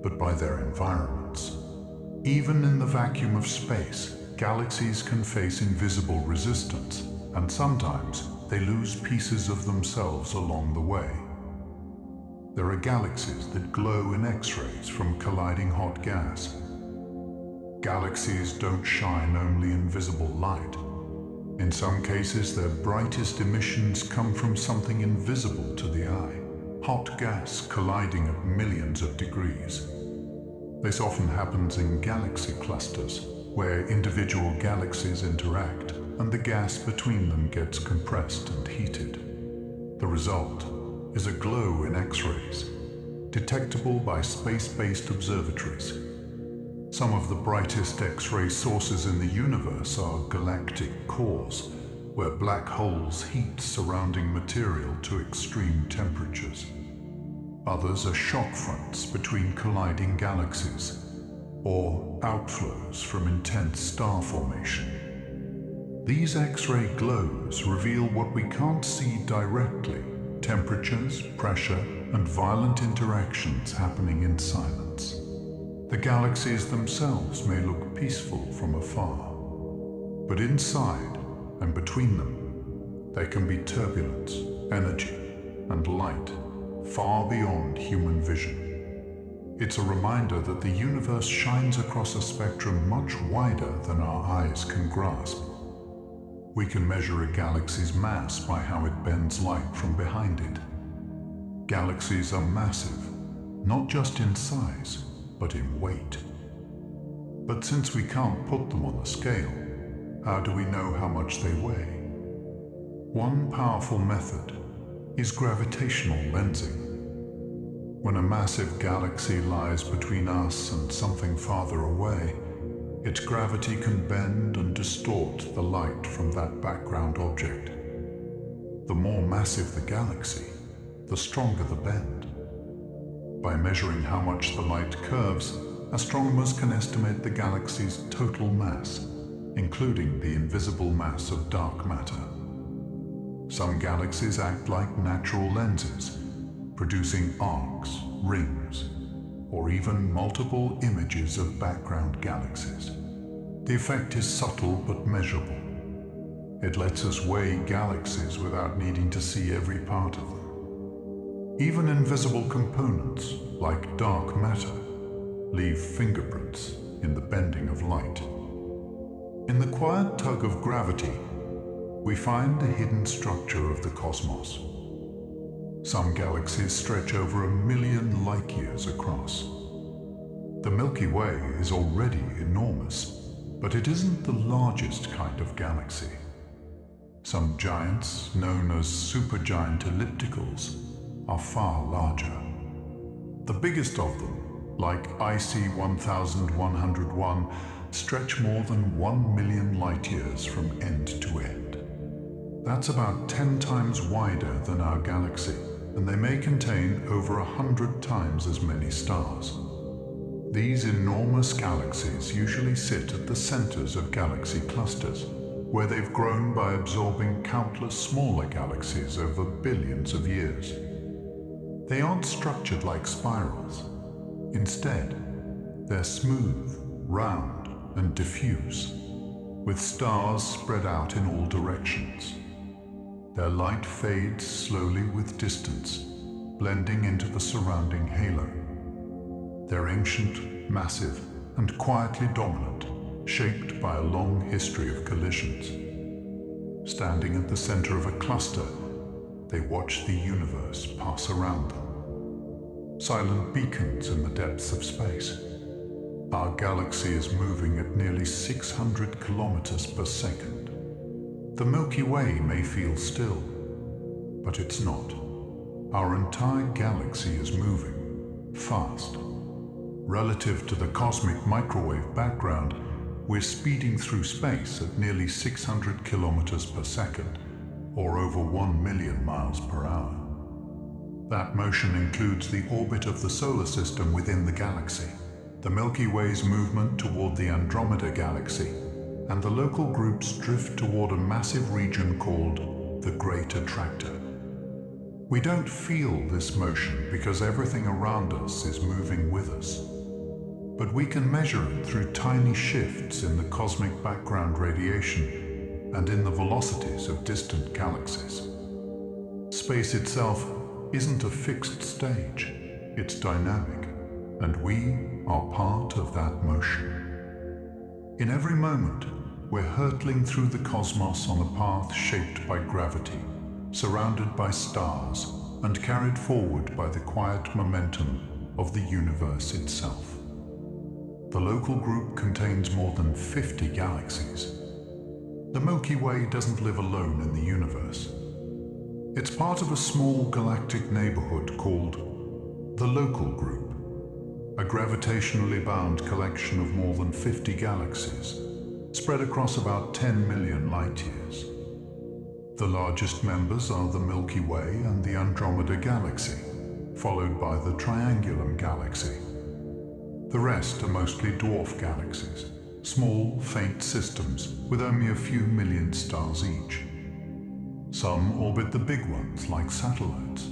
but by their environments. Even in the vacuum of space, galaxies can face invisible resistance, and sometimes they lose pieces of themselves along the way. There are galaxies that glow in X-rays from colliding hot gas. Galaxies don't shine only in visible light. In some cases, their brightest emissions come from something invisible to the eye, hot gas colliding at millions of degrees. This often happens in galaxy clusters, where individual galaxies interact and the gas between them gets compressed and heated. The result is a glow in X-rays, detectable by space-based observatories. Some of the brightest X-ray sources in the universe are galactic cores, where black holes heat surrounding material to extreme temperatures. Others are shock fronts between colliding galaxies, or outflows from intense star formation. These X-ray glows reveal what we can't see directly: temperatures, pressure, and violent interactions happening in silence. The galaxies themselves may look peaceful from afar, but inside and between them, there can be turbulence, energy, and light far beyond human vision. It's a reminder that the universe shines across a spectrum much wider than our eyes can grasp. We can measure a galaxy's mass by how it bends light from behind it. Galaxies are massive, not just in size, but in weight. But since we can't put them on a scale, how do we know how much they weigh? One powerful method is gravitational lensing. When a massive galaxy lies between us and something farther away, its gravity can bend and distort the light from that background object. The more massive the galaxy, the stronger the bend. By measuring how much the light curves, astronomers can estimate the galaxy's total mass, including the invisible mass of dark matter. Some galaxies act like natural lenses, producing arcs, rings, or even multiple images of background galaxies. The effect is subtle but measurable. It lets us weigh galaxies without needing to see every part of them. Even invisible components, like dark matter, leave fingerprints in the bending of light. In the quiet tug of gravity, we find the hidden structure of the cosmos. Some galaxies stretch over 1 million light-years across. The Milky Way is already enormous, but it isn't the largest kind of galaxy. Some giants, known as supergiant ellipticals, are far larger. The biggest of them, like IC 1101, stretch more than 1 million light-years from end to end. That's about 10 times wider than our galaxy, and they may contain over 100 times as many stars. These enormous galaxies usually sit at the centers of galaxy clusters, where they've grown by absorbing countless smaller galaxies over billions of years. They aren't structured like spirals. Instead, they're smooth, round, and diffuse, with stars spread out in all directions. Their light fades slowly with distance, blending into the surrounding halo. They're ancient, massive, and quietly dominant, shaped by a long history of collisions. Standing at the center of a cluster, they watch the universe pass around them. Silent beacons in the depths of space. Our galaxy is moving at nearly 600 kilometers per second. The Milky Way may feel still, but it's not. Our entire galaxy is moving fast. Relative to the cosmic microwave background, we're speeding through space at nearly 600 kilometers per second, or over 1 million miles per hour. That motion includes the orbit of the solar system within the galaxy, the Milky Way's movement toward the Andromeda galaxy, and the local group's drift toward a massive region called the Great Attractor. We don't feel this motion because everything around us is moving with us. But we can measure it through tiny shifts in the cosmic background radiation and in the velocities of distant galaxies. Space itself isn't a fixed stage, it's dynamic, and we are part of that motion. In every moment, we're hurtling through the cosmos on a path shaped by gravity, surrounded by stars, and carried forward by the quiet momentum of the universe itself. The local group contains more than 50 galaxies. The Milky Way doesn't live alone in the universe. It's part of a small galactic neighborhood called the local group, a gravitationally bound collection of more than 50 galaxies, spread across about 10 million light-years. The largest members are the Milky Way and the Andromeda galaxy, followed by the Triangulum galaxy. The rest are mostly dwarf galaxies, small, faint systems with only a few million stars each. Some orbit the big ones like satellites.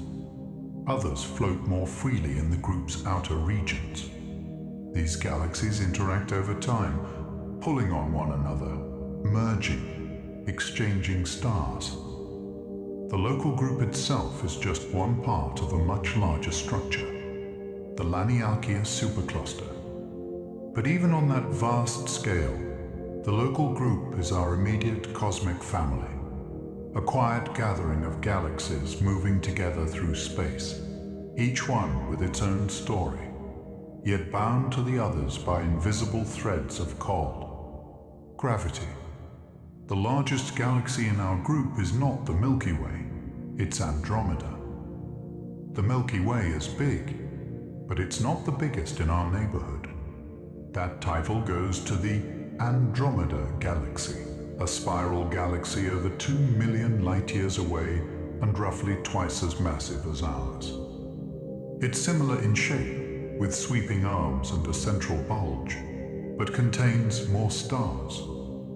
Others float more freely in the group's outer regions. These galaxies interact over time, pulling on one another, merging, exchanging stars. The local group itself is just one part of a much larger structure, the Laniakea supercluster. But even on that vast scale, the local group is our immediate cosmic family, a quiet gathering of galaxies moving together through space, each one with its own story, yet bound to the others by invisible threads of call. Gravity. The largest galaxy in our group is not the Milky Way, it's Andromeda. The Milky Way is big, but it's not the biggest in our neighborhood. That title goes to the Andromeda galaxy, a spiral galaxy over 2 million light-years away and roughly twice as massive as ours. It's similar in shape, with sweeping arms and a central bulge, but contains more stars,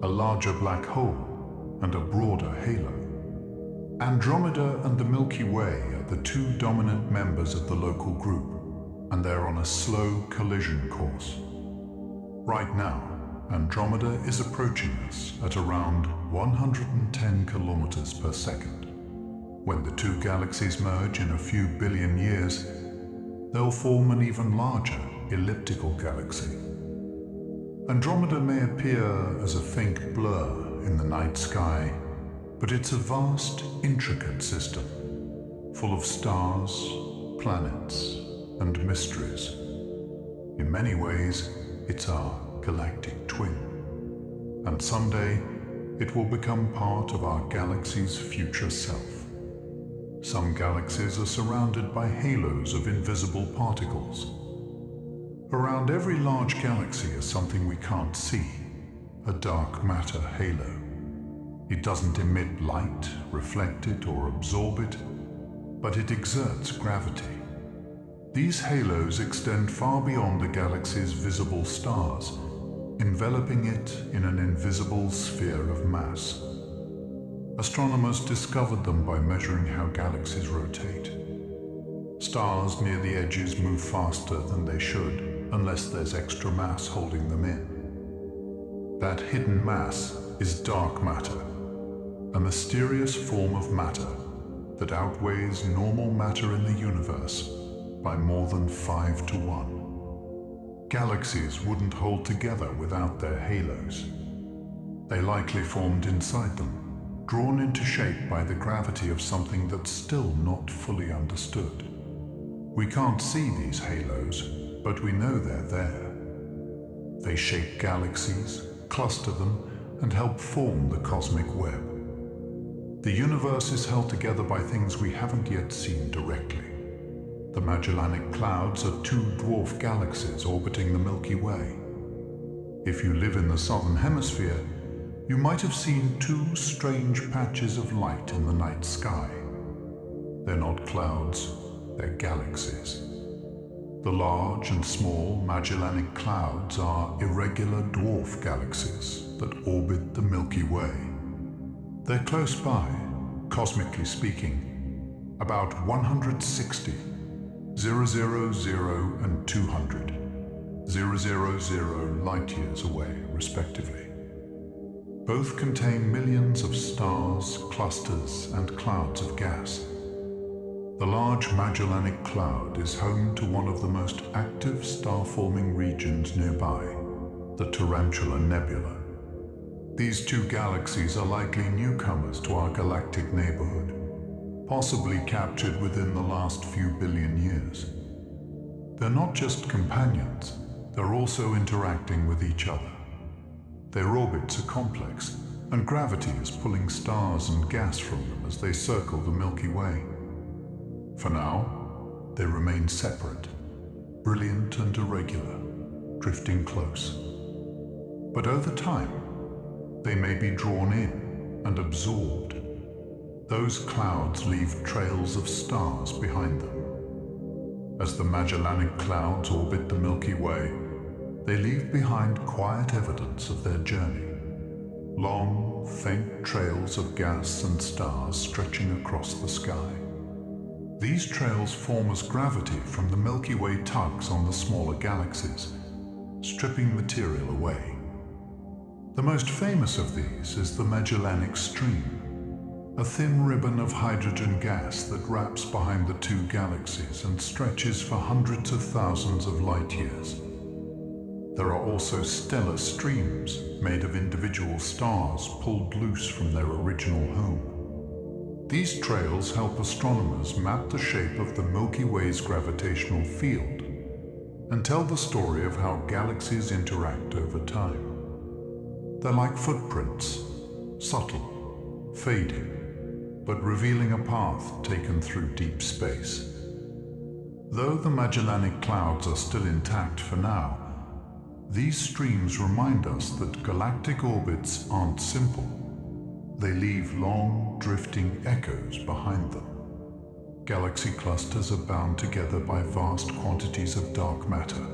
a larger black hole, and a broader halo. Andromeda and the Milky Way are the two dominant members of the local group, and they're on a slow collision course. Right now, Andromeda is approaching us at around 110 kilometers per second. When the two galaxies merge in a few billion years, they'll form an even larger elliptical galaxy. Andromeda may appear as a faint blur in the night sky, but it's a vast, intricate system, full of stars, planets, and mysteries. In many ways, it's our galactic twin, and someday it will become part of our galaxy's future self. Some galaxies are surrounded by halos of invisible particles. Around every large galaxy is something we can't see, a dark matter halo. It doesn't emit light, reflect it, or absorb it, but it exerts gravity. These halos extend far beyond the galaxy's visible stars, enveloping it in an invisible sphere of mass. Astronomers discovered them by measuring how galaxies rotate. Stars near the edges move faster than they should, unless there's extra mass holding them in. That hidden mass is dark matter, a mysterious form of matter that outweighs normal matter in the universe by more than 5 to 1. Galaxies wouldn't hold together without their halos. They likely formed inside them, drawn into shape by the gravity of something that's still not fully understood. We can't see these halos, but we know they're there. They shape galaxies, cluster them, and help form the cosmic web. The universe is held together by things we haven't yet seen directly. The Magellanic Clouds are 2 dwarf galaxies orbiting the Milky Way. If you live in the southern hemisphere, you might have seen 2 strange patches of light in the night sky. They're not clouds, they're galaxies. The large and small Magellanic Clouds are irregular dwarf galaxies that orbit the Milky Way. They're close by, cosmically speaking, about 160, 000 and 200, 000 light-years away, respectively. Both contain millions of stars, clusters, and clouds of gas. The Large Magellanic Cloud is home to one of the most active star-forming regions nearby, the Tarantula Nebula. These 2 galaxies are likely newcomers to our galactic neighborhood, possibly captured within the last few billion years. They're not just companions, they're also interacting with each other. Their orbits are complex, and gravity is pulling stars and gas from them as they circle the Milky Way. For now, they remain separate, brilliant and irregular, drifting close. But over time, they may be drawn in and absorbed. Those clouds leave trails of stars behind them. As the Magellanic Clouds orbit the Milky Way, they leave behind quiet evidence of their journey. Long, faint trails of gas and stars stretching across the sky. These trails form as gravity from the Milky Way tugs on the smaller galaxies, stripping material away. The most famous of these is the Magellanic Stream, a thin ribbon of hydrogen gas that wraps behind the 2 galaxies and stretches for hundreds of thousands of light-years. There are also stellar streams made of individual stars pulled loose from their original home. These trails help astronomers map the shape of the Milky Way's gravitational field and tell the story of how galaxies interact over time. They're like footprints, subtle, fading, but revealing a path taken through deep space. Though the Magellanic Clouds are still intact for now, these streams remind us that galactic orbits aren't simple. They leave long, drifting echoes behind them. Galaxy clusters are bound together by vast quantities of dark matter.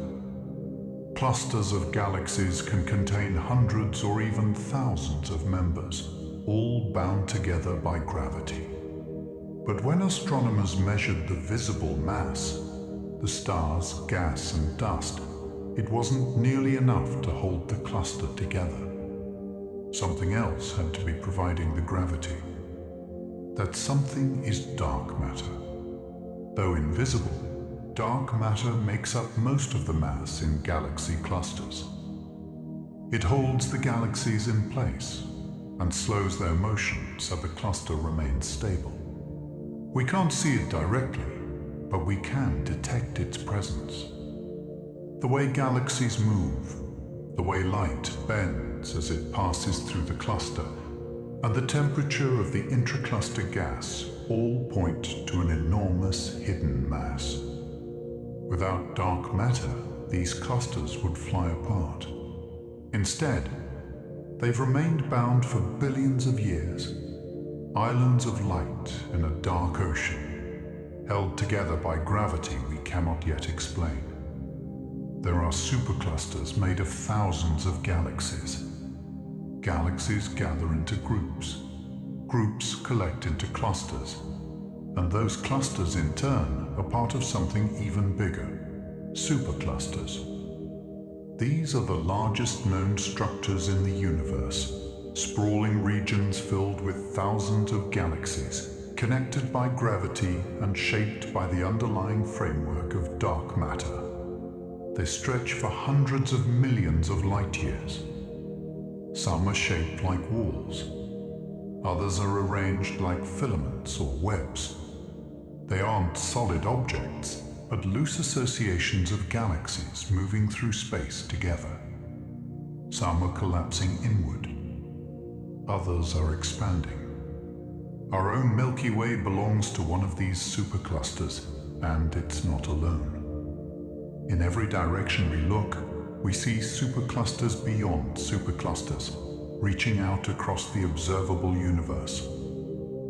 Clusters of galaxies can contain hundreds or even thousands of members, all bound together by gravity. But when astronomers measured the visible mass, the stars, gas, and dust, it wasn't nearly enough to hold the cluster together. Something else had to be providing the gravity. That something is dark matter. Though invisible, dark matter makes up most of the mass in galaxy clusters. It holds the galaxies in place and slows their motion so the cluster remains stable. We can't see it directly, but we can detect its presence. The way galaxies move, the way light bends as it passes through the cluster, and the temperature of the intracluster gas all point to an enormous hidden mass. Without dark matter, these clusters would fly apart. Instead, they've remained bound for billions of years, islands of light in a dark ocean. held together by gravity we cannot yet explain. There are superclusters made of thousands of galaxies. Galaxies gather into groups. Groups collect into clusters. And those clusters in turn are part of something even bigger, superclusters. These are the largest known structures in the universe, sprawling regions filled with thousands of galaxies, connected by gravity and shaped by the underlying framework of dark matter. They stretch for hundreds of millions of light years. Some are shaped like walls. Others are arranged like filaments or webs. They aren't solid objects, but loose associations of galaxies moving through space together. Some are collapsing inward. Others are expanding. Our own Milky Way belongs to one of these superclusters, and it's not alone. In every direction we look, we see superclusters beyond superclusters, reaching out across the observable universe.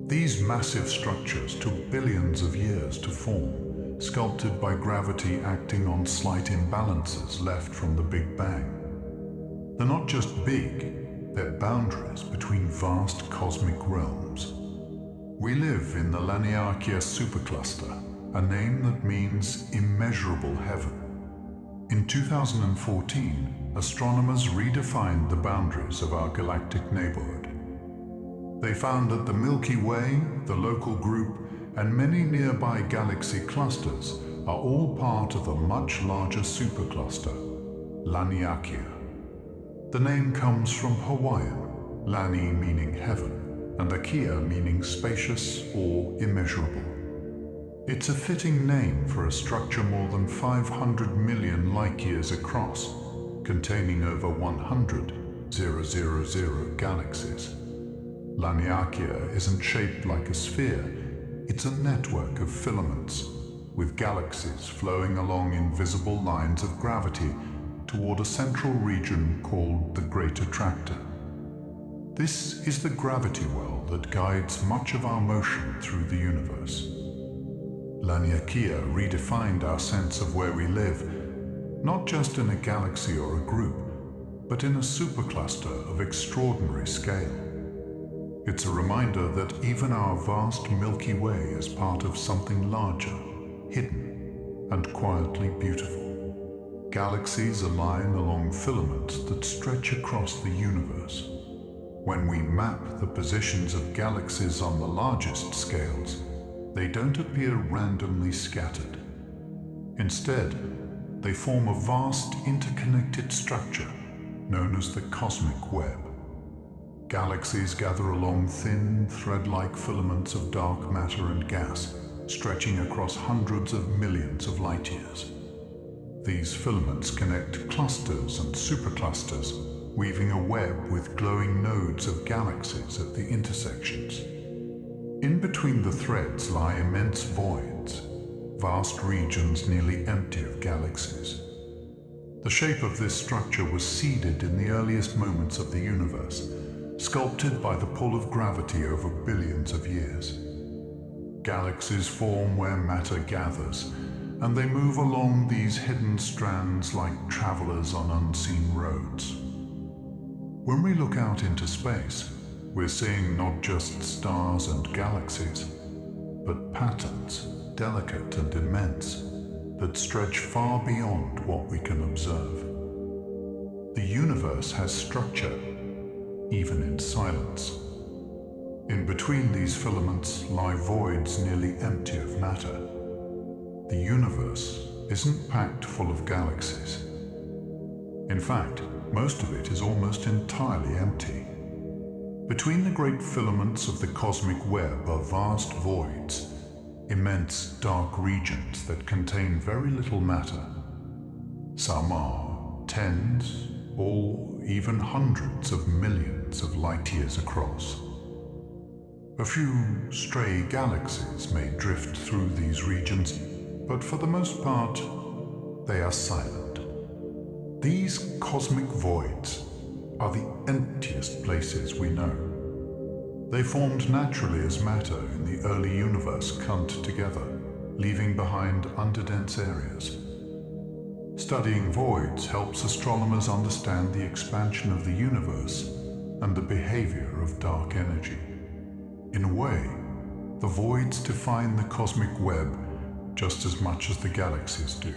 These massive structures took billions of years to form, sculpted by gravity acting on slight imbalances left from the Big Bang. They're not just big, they're boundaries between vast cosmic realms. We live in the Laniakea supercluster, a name that means immeasurable heaven. In 2014, astronomers redefined the boundaries of our galactic neighborhood. They found that the Milky Way, the local group, and many nearby galaxy clusters are all part of a much larger supercluster, Laniakea. The name comes from Hawaiian, Lani meaning heaven, and Akea meaning spacious or immeasurable. It's a fitting name for a structure more than 500 million light-years across, containing over 100,000 galaxies. Laniakea isn't shaped like a sphere, it's a network of filaments, with galaxies flowing along invisible lines of gravity toward a central region called the Great Attractor. This is the gravity well that guides much of our motion through the universe. Laniakea redefined our sense of where we live, not just in a galaxy or a group, but in a supercluster of extraordinary scale. It's a reminder that even our vast Milky Way is part of something larger, hidden, and quietly beautiful. Galaxies align along filaments that stretch across the universe. When we map the positions of galaxies on the largest scales, they don't appear randomly scattered. Instead, they form a vast interconnected structure known as the cosmic web. Galaxies gather along thin, thread-like filaments of dark matter and gas, stretching across hundreds of millions of light-years. These filaments connect clusters and superclusters, weaving a web with glowing nodes of galaxies at the intersections. In between the threads lie immense voids, vast regions nearly empty of galaxies. The shape of this structure was seeded in the earliest moments of the universe, sculpted by the pull of gravity over billions of years. Galaxies form where matter gathers, and they move along these hidden strands like travelers on unseen roads. When we look out into space, we're seeing not just stars and galaxies, but patterns, delicate and immense, that stretch far beyond what we can observe. The universe has structure, even in silence. In between these filaments lie voids nearly empty of matter. The universe isn't packed full of galaxies. In fact, most of it is almost entirely empty. Between the great filaments of the cosmic web are vast voids, immense dark regions that contain very little matter. Some are tens or even hundreds of millions of light-years across. A few stray galaxies may drift through these regions, but for the most part, they are silent. These cosmic voids are the emptiest places we know. They formed naturally as matter in the early universe clumped together. leaving behind underdense areas. Studying voids helps astronomers understand the expansion of the universe and the behavior of dark energy. In a way, the voids define the cosmic web just as much as the galaxies do.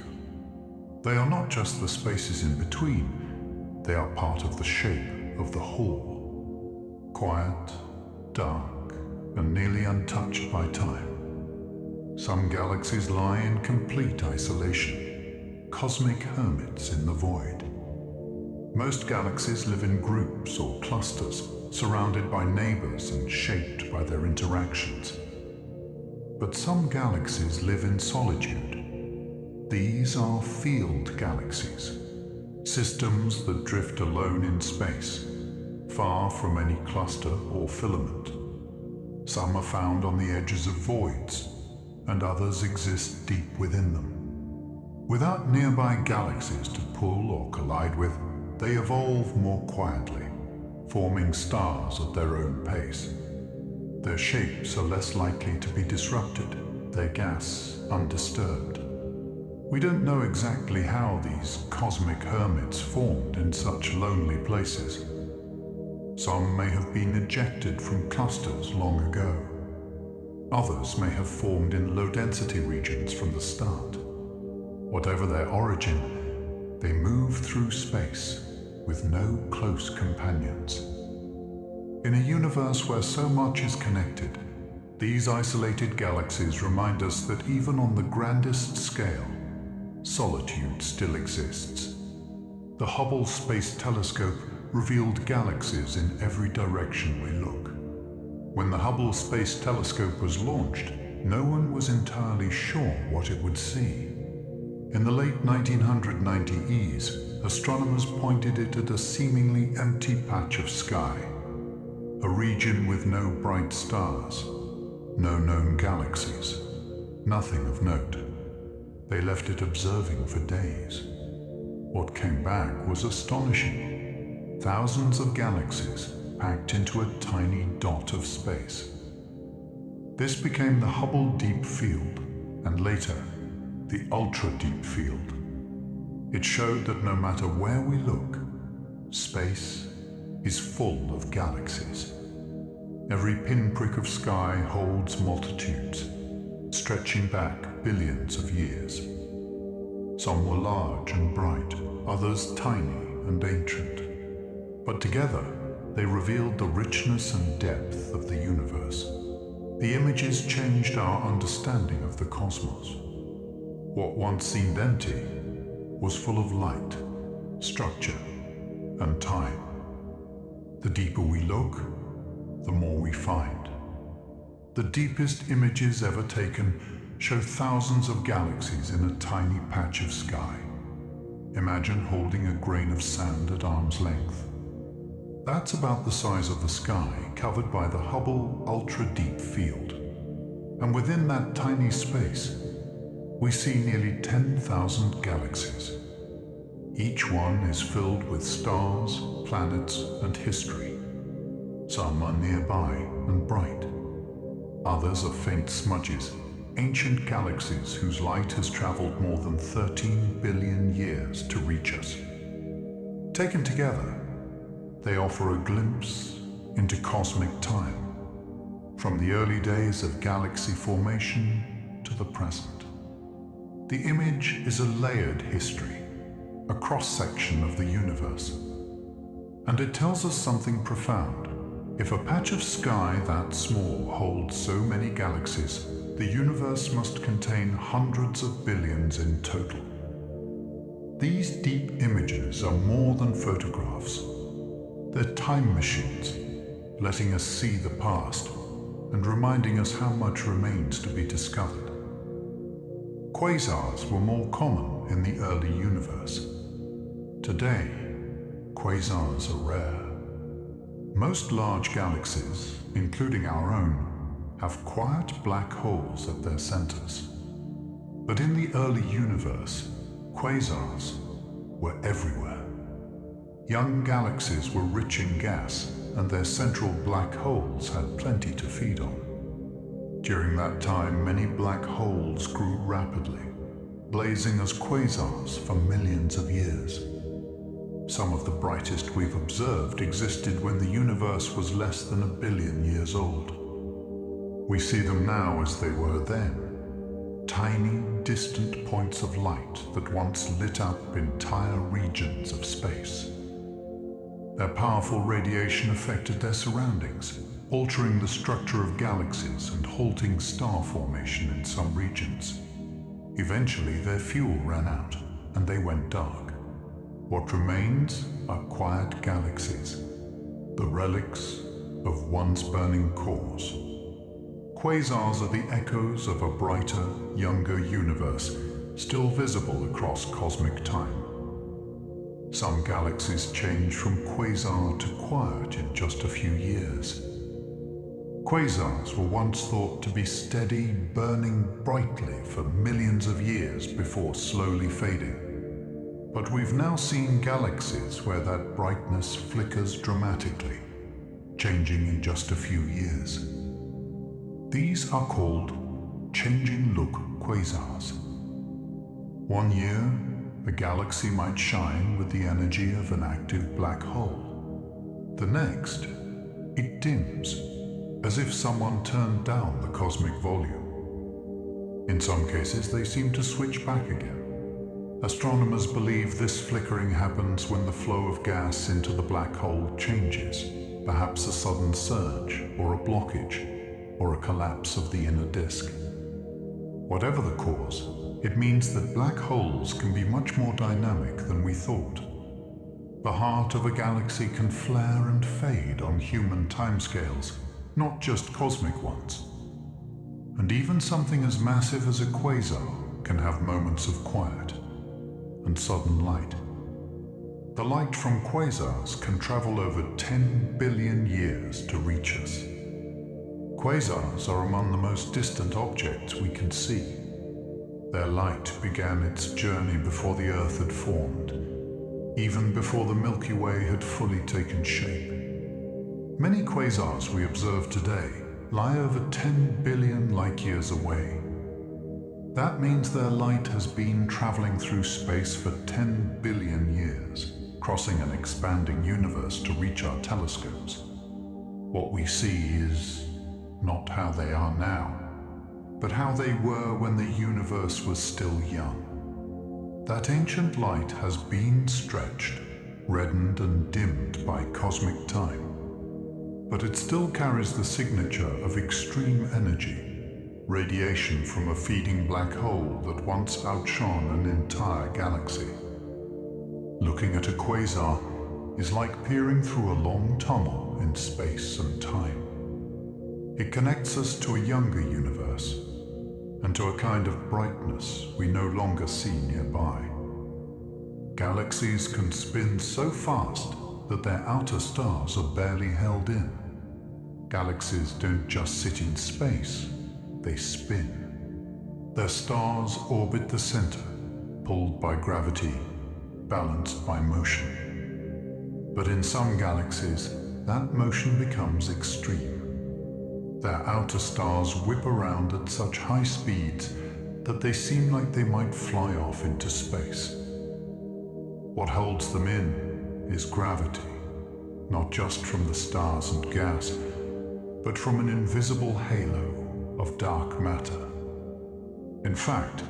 They are not just the spaces in between, they are part of the shape of the whole. Quiet, dark, and nearly untouched by time. Some galaxies lie in complete isolation, cosmic hermits in the void. Most galaxies live in groups or clusters, surrounded by neighbors and shaped by their interactions. But some galaxies live in solitude. These are field galaxies, systems that drift alone in space, far from any cluster or filament. Some are found on the edges of voids, and others exist deep within them. Without nearby galaxies to pull or collide with, they evolve more quietly, forming stars at their own pace. Their shapes are less likely to be disrupted, their gas undisturbed. We don't know exactly how these cosmic hermits formed in such lonely places. Some may have been ejected from clusters long ago. Others may have formed in low-density regions from the start. Whatever their origin, they move through space with no close companions. In a universe where so much is connected, these isolated galaxies remind us that even on the grandest scale, solitude still exists. The Hubble Space Telescope revealed galaxies in every direction we look. When the Hubble Space Telescope was launched, no one was entirely sure what it would see. In the late 1990s, astronomers pointed it at a seemingly empty patch of sky, a region with no bright stars, no known galaxies, nothing of note. They left it observing for days. What came back was astonishing. Thousands of galaxies packed into a tiny dot of space. This became the Hubble Deep Field, and later, the Ultra Deep Field. It showed that no matter where we look, space is full of galaxies. Every pinprick of sky holds multitudes, stretching back billions of years. Some were large and bright, others tiny and ancient. But together, they revealed the richness and depth of the universe. The images changed our understanding of the cosmos. What once seemed empty was full of light, structure, and time. The deeper we look, the more we find. The deepest images ever taken show thousands of galaxies in a tiny patch of sky. Imagine holding a grain of sand at arm's length. That's about the size of the sky covered by the Hubble Ultra Deep Field. And within that tiny space, we see nearly 10,000 galaxies. Each one is filled with stars, planets, and history. Some are nearby and bright. Others are faint smudges, ancient galaxies whose light has traveled more than 13 billion years to reach us. Taken together, they offer a glimpse into cosmic time, from the early days of galaxy formation to the present. The image is a layered history, a cross-section of the universe. And it tells us something profound. If a patch of sky that small holds so many galaxies, the universe must contain hundreds of billions in total. These deep images are more than photographs. They're time machines, letting us see the past and reminding us how much remains to be discovered. Quasars were more common in the early universe. Today, quasars are rare. Most large galaxies, including our own, have quiet black holes at their centers. But in the early universe, quasars were everywhere. Young galaxies were rich in gas, and their central black holes had plenty to feed on. During that time, many black holes grew rapidly, blazing as quasars for millions of years. Some of the brightest we've observed existed when the universe was less than 1 billion years old. We see them now as they were then, tiny, distant points of light that once lit up entire regions of space. Their powerful radiation affected their surroundings, altering the structure of galaxies and halting star formation in some regions. Eventually, their fuel ran out, and they went dark. What remains are quiet galaxies, the relics of once burning cores. Quasars are the echoes of a brighter, younger universe, still visible across cosmic time. Some galaxies change from quasar to quiet in just a few years. Quasars were once thought to be steady, burning brightly for millions of years before slowly fading. But we've now seen galaxies where that brightness flickers dramatically, changing in just a few years. These are called changing-look quasars. One year, a galaxy might shine with the energy of an active black hole. The next, it dims, as if someone turned down the cosmic volume. In some cases, they seem to switch back again. Astronomers believe this flickering happens when the flow of gas into the black hole changes, perhaps a sudden surge, or a blockage, or a collapse of the inner disk. Whatever the cause, it means that black holes can be much more dynamic than we thought. The heart of a galaxy can flare and fade on human timescales, not just cosmic ones. And even something as massive as a quasar can have moments of quiet and sudden light. The light from quasars can travel over 10 billion years to reach us. Quasars are among the most distant objects we can see. Their light began its journey before the Earth had formed, even before the Milky Way had fully taken shape. Many quasars we observe today lie over 10 billion light-years away. That means their light has been traveling through space for 10 billion years, crossing an expanding universe to reach our telescopes. What we see is not how they are now, but how they were when the universe was still young. That ancient light has been stretched, reddened and dimmed by cosmic time, but it still carries the signature of extreme energy, radiation from a feeding black hole that once outshone an entire galaxy. Looking at a quasar is like peering through a long tunnel in space and time. It connects us to a younger universe, and to a kind of brightness we no longer see nearby. Galaxies can spin so fast that their outer stars are barely held in. Galaxies don't just sit in space, they spin. Their stars orbit the center, pulled by gravity, balanced by motion. But in some galaxies, that motion becomes extreme. Their outer stars whip around at such high speeds that they seem like they might fly off into space. What holds them in is gravity, not just from the stars and gas, but from an invisible halo of dark matter. In fact,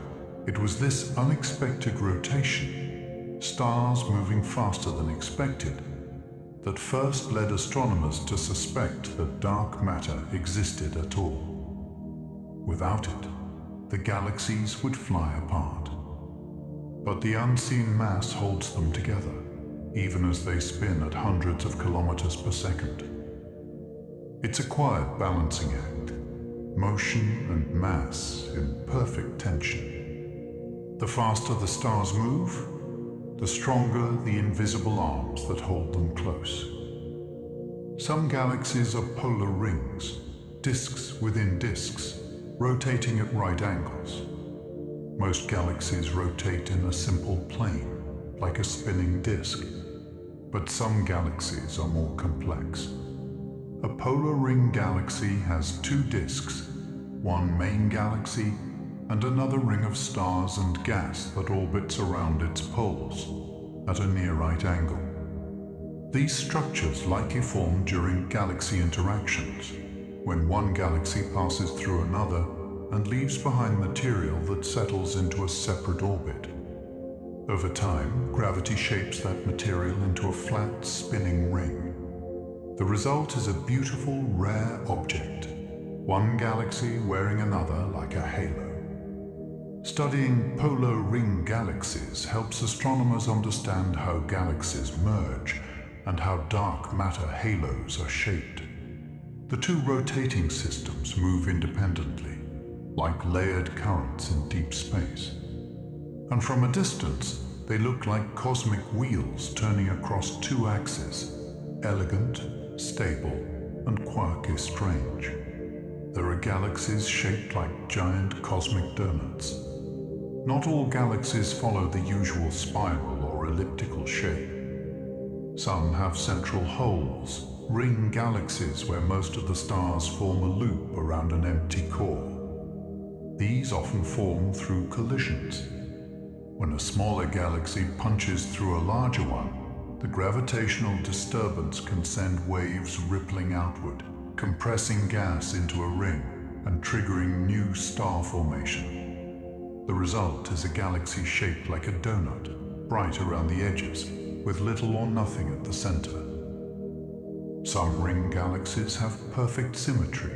it was this unexpected rotation, stars moving faster than expected, that first led astronomers to suspect that dark matter existed at all. Without it, the galaxies would fly apart. But the unseen mass holds them together, even as they spin at hundreds of kilometers per second. It's a quiet balancing act, motion and mass in perfect tension. The faster the stars move, the stronger the invisible arms that hold them close. Some galaxies are polar rings, disks within disks, rotating at right angles. Most galaxies rotate in a simple plane, like a spinning disk, but some galaxies are more complex. A polar ring galaxy has two disks, one main galaxy, and another ring of stars and gas that orbits around its poles at a near right angle. These structures likely form during galaxy interactions, when one galaxy passes through another and leaves behind material that settles into a separate orbit. Over time, gravity shapes that material into a flat, spinning ring. The result is a beautiful, rare object, one galaxy wearing another like a halo. Studying polar ring galaxies helps astronomers understand how galaxies merge and how dark matter halos are shaped. The two rotating systems move independently, like layered currents in deep space. And from a distance, they look like cosmic wheels turning across two axes, elegant, stable, and quirky strange. There are galaxies shaped like giant cosmic donuts. Not all galaxies follow the usual spiral or elliptical shape. Some have central holes, ring galaxies where most of the stars form a loop around an empty core. These often form through collisions. When a smaller galaxy punches through a larger one, the gravitational disturbance can send waves rippling outward, compressing gas into a ring and triggering new star formation. The result is a galaxy shaped like a donut, bright around the edges, with little or nothing at the center. Some ring galaxies have perfect symmetry.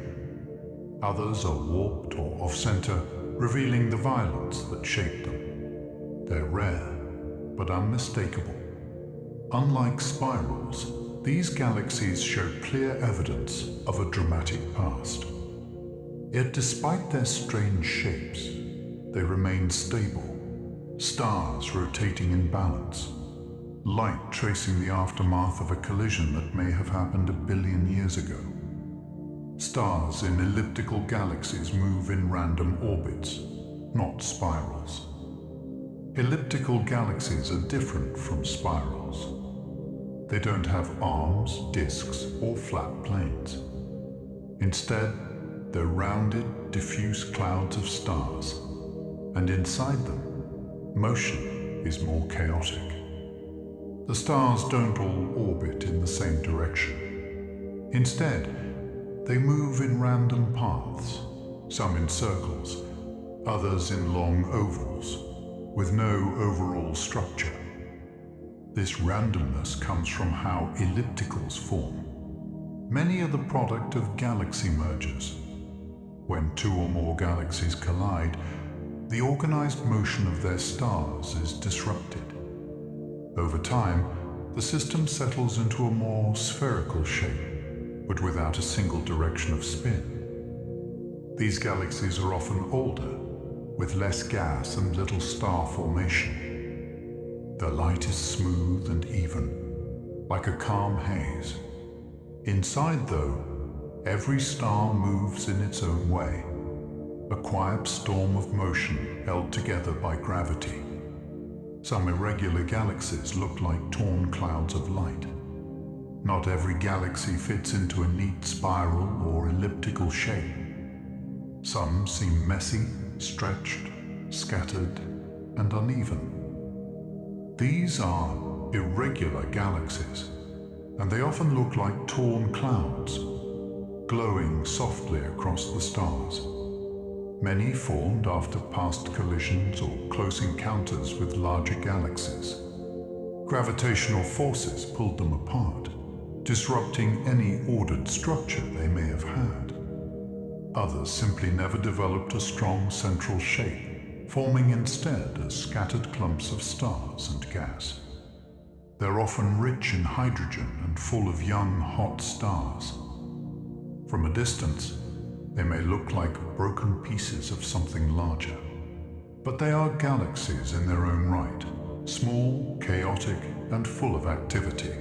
Others are warped or off-center, revealing the violence that shaped them. They're rare, but unmistakable. Unlike spirals, these galaxies show clear evidence of a dramatic past. Yet despite their strange shapes, they remain stable, stars rotating in balance, light tracing the aftermath of a collision that may have happened a billion years ago. Stars in elliptical galaxies move in random orbits, not spirals. Elliptical galaxies are different from spirals. They don't have arms, disks, or flat planes. Instead, they're rounded, diffuse clouds of stars, and inside them, motion is more chaotic. The stars don't all orbit in the same direction. Instead, they move in random paths, some in circles, others in long ovals, with no overall structure. This randomness comes from how ellipticals form. Many are the product of galaxy mergers. When two or more galaxies collide, the organized motion of their stars is disrupted. Over time, the system settles into a more spherical shape, but without a single direction of spin. These galaxies are often older, with less gas and little star formation. Their light is smooth and even, like a calm haze. Inside, though, every star moves in its own way, a quiet storm of motion held together by gravity. Some irregular galaxies look like torn clouds of light. Not every galaxy fits into a neat spiral or elliptical shape. Some seem messy, stretched, scattered, and uneven. These are irregular galaxies, and they often look like torn clouds, glowing softly across the stars. Many formed after past collisions or close encounters with larger galaxies. Gravitational forces pulled them apart, disrupting any ordered structure they may have had. Others simply never developed a strong central shape, forming instead as scattered clumps of stars and gas. They're often rich in hydrogen and full of young, hot stars. From a distance, they may look like broken pieces of something larger. But they are galaxies in their own right, small, chaotic, and full of activity.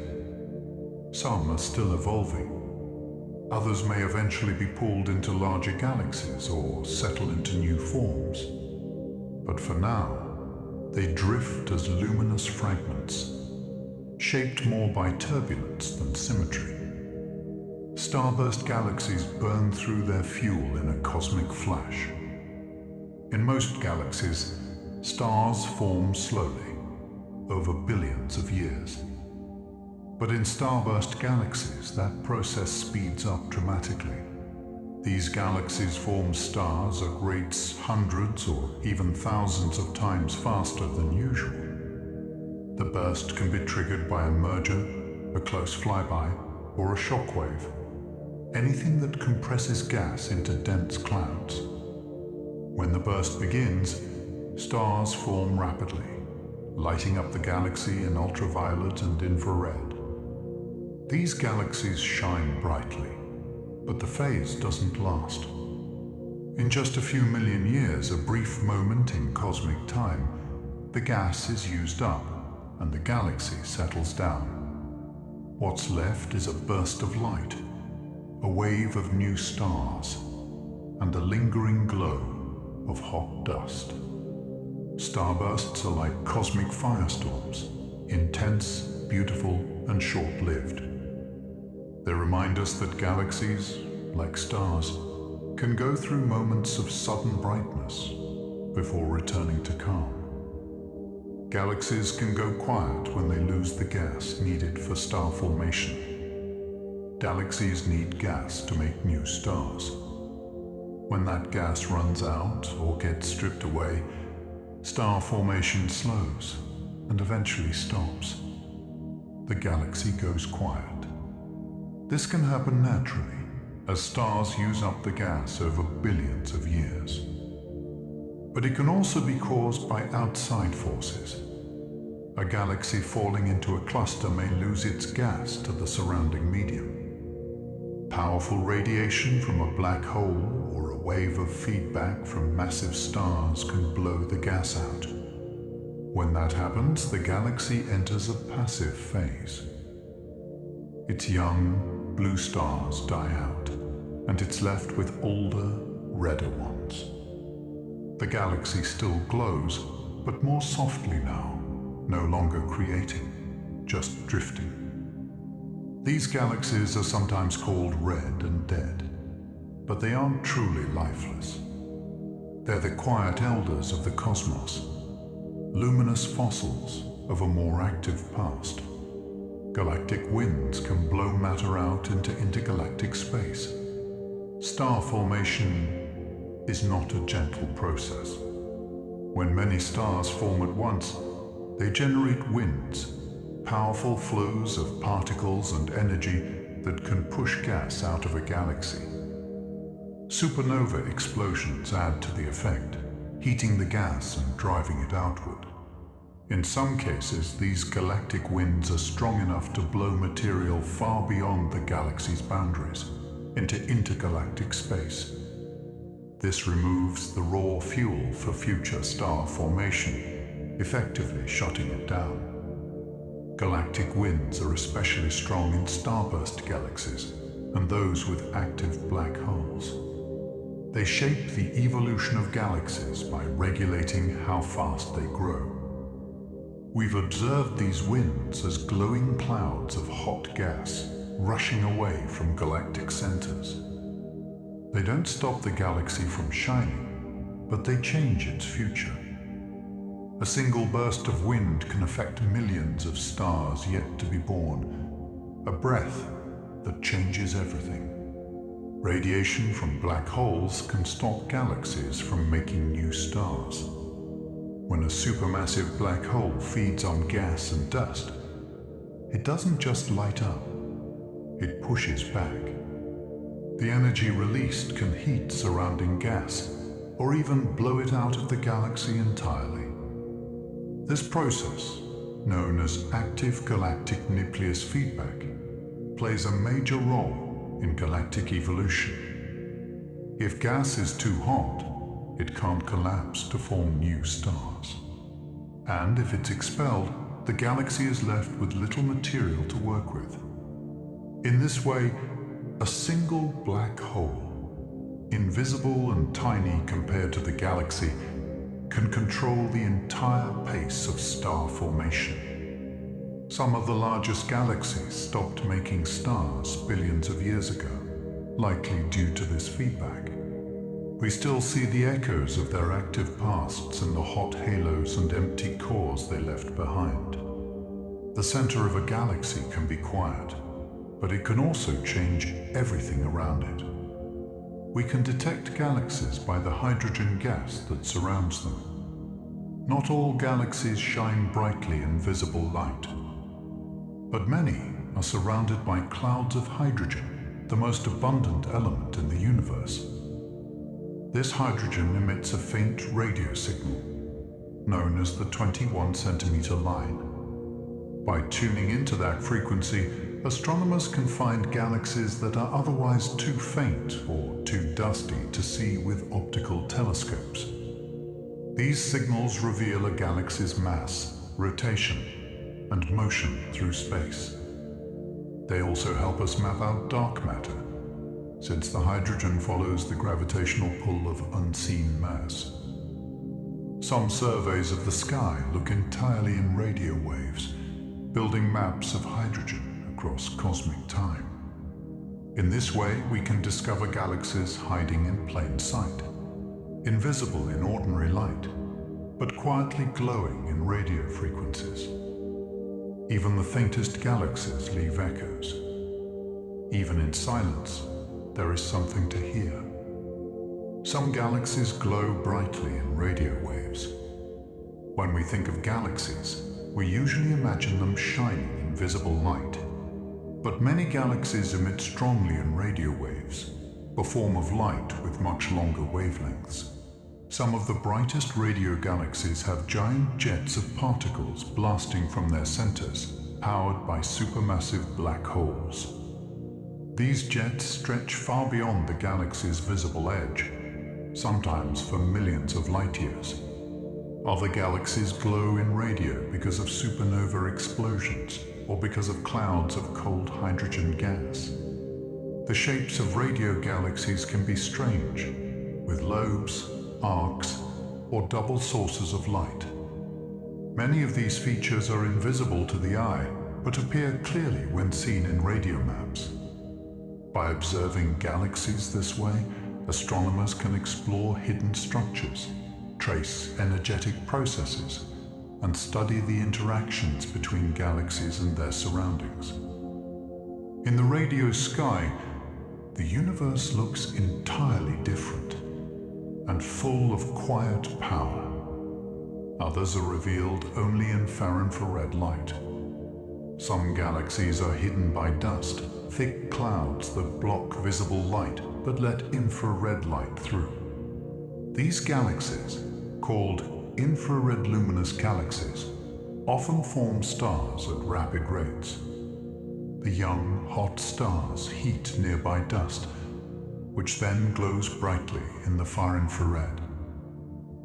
Some are still evolving. Others may eventually be pulled into larger galaxies or settle into new forms. But for now, they drift as luminous fragments, shaped more by turbulence than symmetry. Starburst galaxies burn through their fuel in a cosmic flash. In most galaxies, stars form slowly, over billions of years. But in starburst galaxies, that process speeds up dramatically. These galaxies form stars at rates hundreds or even thousands of times faster than usual. The burst can be triggered by a merger, a close flyby, or a shockwave. Anything that compresses gas into dense clouds. When the burst begins, stars form rapidly, lighting up the galaxy in ultraviolet and infrared. These galaxies shine brightly, but the phase doesn't last. In just a few million years, a brief moment in cosmic time, the gas is used up and the galaxy settles down. What's left is a burst of light, a wave of new stars, and a lingering glow of hot dust. Starbursts are like cosmic firestorms, intense, beautiful, and short-lived. They remind us that galaxies, like stars, can go through moments of sudden brightness before returning to calm. Galaxies can go quiet when they lose the gas needed for star formation. Galaxies need gas to make new stars. When that gas runs out or gets stripped away, star formation slows and eventually stops. The galaxy goes quiet. This can happen naturally, as stars use up the gas over billions of years. But it can also be caused by outside forces. A galaxy falling into a cluster may lose its gas to the surrounding medium. Powerful radiation from a black hole or a wave of feedback from massive stars can blow the gas out. When that happens, the galaxy enters a passive phase. Its young, blue stars die out, and it's left with older, redder ones. The galaxy still glows, but more softly now, no longer creating, just drifting. These galaxies are sometimes called red and dead, but they aren't truly lifeless. They're the quiet elders of the cosmos, luminous fossils of a more active past. Galactic winds can blow matter out into intergalactic space. Star formation is not a gentle process. When many stars form at once, they generate winds, powerful flows of particles and energy that can push gas out of a galaxy. Supernova explosions add to the effect, heating the gas and driving it outward. In some cases, these galactic winds are strong enough to blow material far beyond the galaxy's boundaries, into intergalactic space. This removes the raw fuel for future star formation, effectively shutting it down. Galactic winds are especially strong in starburst galaxies and those with active black holes. They shape the evolution of galaxies by regulating how fast they grow. We've observed these winds as glowing clouds of hot gas rushing away from galactic centers. They don't stop the galaxy from shining, but they change its future. A single burst of wind can affect millions of stars yet to be born, a breath that changes everything. Radiation from black holes can stop galaxies from making new stars. When a supermassive black hole feeds on gas and dust, it doesn't just light up, it pushes back. The energy released can heat surrounding gas, or even blow it out of the galaxy entirely. This process, known as active galactic nucleus feedback, plays a major role in galactic evolution. If gas is too hot, it can't collapse to form new stars. And if it's expelled, the galaxy is left with little material to work with. In this way, a single black hole, invisible and tiny compared to the galaxy, can control the entire pace of star formation. Some of the largest galaxies stopped making stars billions of years ago, likely due to this feedback. We still see the echoes of their active pasts in the hot halos and empty cores they left behind. The center of a galaxy can be quiet, but it can also change everything around it. We can detect galaxies by the hydrogen gas that surrounds them. Not all galaxies shine brightly in visible light, but many are surrounded by clouds of hydrogen, the most abundant element in the universe. This hydrogen emits a faint radio signal, known as the 21 centimeter line. By tuning into that frequency, astronomers can find galaxies that are otherwise too faint or too dusty to see with optical telescopes. These signals reveal a galaxy's mass, rotation, and motion through space. They also help us map out dark matter, since the hydrogen follows the gravitational pull of unseen mass. Some surveys of the sky look entirely in radio waves, building maps of hydrogen across cosmic time. In this way, we can discover galaxies hiding in plain sight, invisible in ordinary light, but quietly glowing in radio frequencies. Even the faintest galaxies leave echoes. Even in silence, there is something to hear. Some galaxies glow brightly in radio waves. When we think of galaxies, we usually imagine them shining in visible light. But many galaxies emit strongly in radio waves, a form of light with much longer wavelengths. Some of the brightest radio galaxies have giant jets of particles blasting from their centers, powered by supermassive black holes. These jets stretch far beyond the galaxy's visible edge, sometimes for millions of light years. Other galaxies glow in radio because of supernova explosions or because of clouds of cold hydrogen gas. The shapes of radio galaxies can be strange, with lobes, arcs, or double sources of light. Many of these features are invisible to the eye, but appear clearly when seen in radio maps. By observing galaxies this way, astronomers can explore hidden structures, trace energetic processes, and study the interactions between galaxies and their surroundings. In the radio sky, the universe looks entirely different and full of quiet power. Others are revealed only in far-infrared light. Some galaxies are hidden by dust, thick clouds that block visible light but let infrared light through. These galaxies, called infrared luminous galaxies, often form stars at rapid rates. The young, hot stars heat nearby dust, which then glows brightly in the far infrared.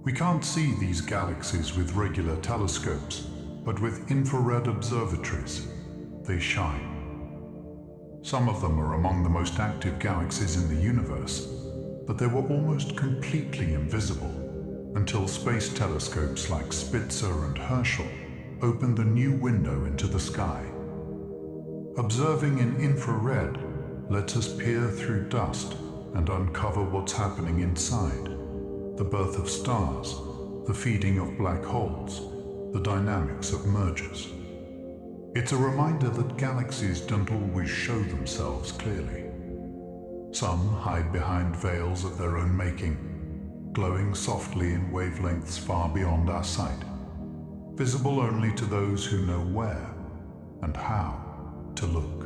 We can't see these galaxies with regular telescopes, but with infrared observatories, they shine. Some of them are among the most active galaxies in the universe, but they were almost completely invisible until space telescopes like Spitzer and Herschel opened a new window into the sky. Observing in infrared lets us peer through dust and uncover what's happening inside: the birth of stars, the feeding of black holes, the dynamics of mergers. It's a reminder that galaxies don't always show themselves clearly. Some hide behind veils of their own making, glowing softly in wavelengths far beyond our sight, visible only to those who know where and how to look.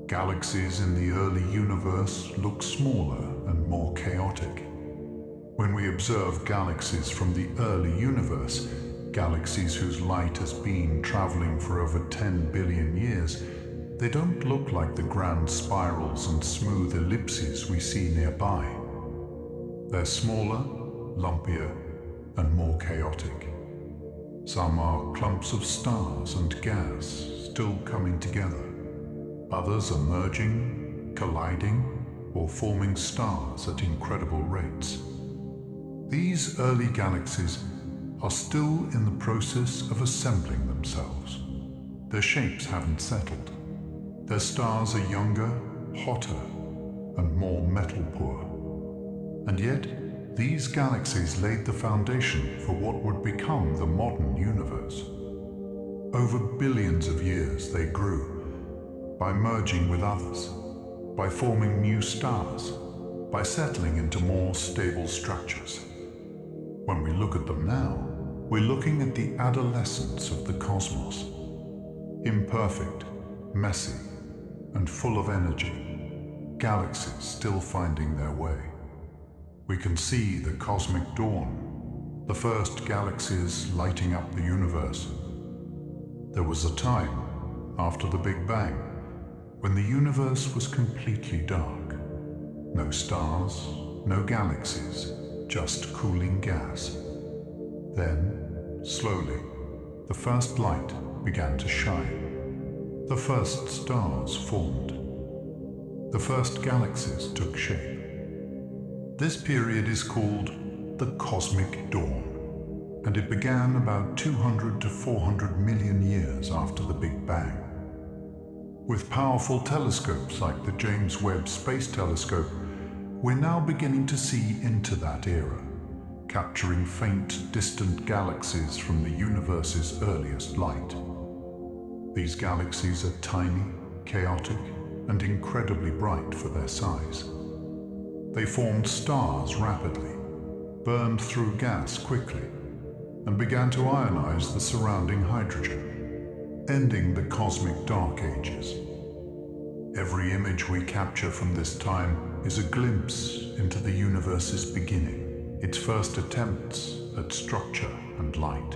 Galaxies in the early universe look smaller and more chaotic. When we observe galaxies from the early universe, galaxies whose light has been traveling for over 10 billion years, they don't look like the grand spirals and smooth ellipses we see nearby. They're smaller, lumpier, and more chaotic. Some are clumps of stars and gas still coming together. Others are merging, colliding, or forming stars at incredible rates. These early galaxies are still in the process of assembling themselves. Their shapes haven't settled. Their stars are younger, hotter, and more metal-poor. And yet, these galaxies laid the foundation for what would become the modern universe. Over billions of years they grew, by merging with others, by forming new stars, by settling into more stable structures. When we look at them now, we're looking at the adolescence of the cosmos. Imperfect, messy, and full of energy, galaxies still finding their way. We can see the cosmic dawn, the first galaxies lighting up the universe. There was a time, after the Big Bang, when the universe was completely dark. No stars, no galaxies, just cooling gas. Then, slowly, the first light began to shine. The first stars formed. The first galaxies took shape. This period is called the Cosmic Dawn, and it began about 200 to 400 million years after the Big Bang. With powerful telescopes like the James Webb Space Telescope, we're now beginning to see into that era, capturing faint, distant galaxies from the universe's earliest light. These galaxies are tiny, chaotic, and incredibly bright for their size. They formed stars rapidly, burned through gas quickly, and began to ionize the surrounding hydrogen, ending the cosmic dark ages. Every image we capture from this time is a glimpse into the universe's beginning, its first attempts at structure and light.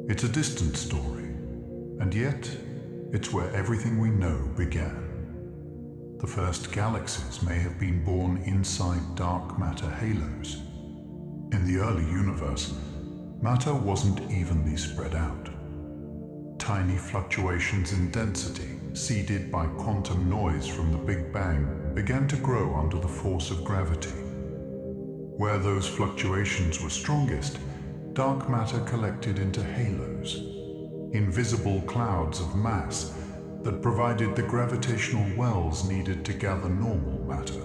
It's a distant story, and yet it's where everything we know began. The first galaxies may have been born inside dark matter halos. In the early universe, matter wasn't evenly spread out. Tiny fluctuations in density, seeded by quantum noise from the Big Bang, began to grow under the force of gravity. Where those fluctuations were strongest, dark matter collected into halos, invisible clouds of mass that provided the gravitational wells needed to gather normal matter.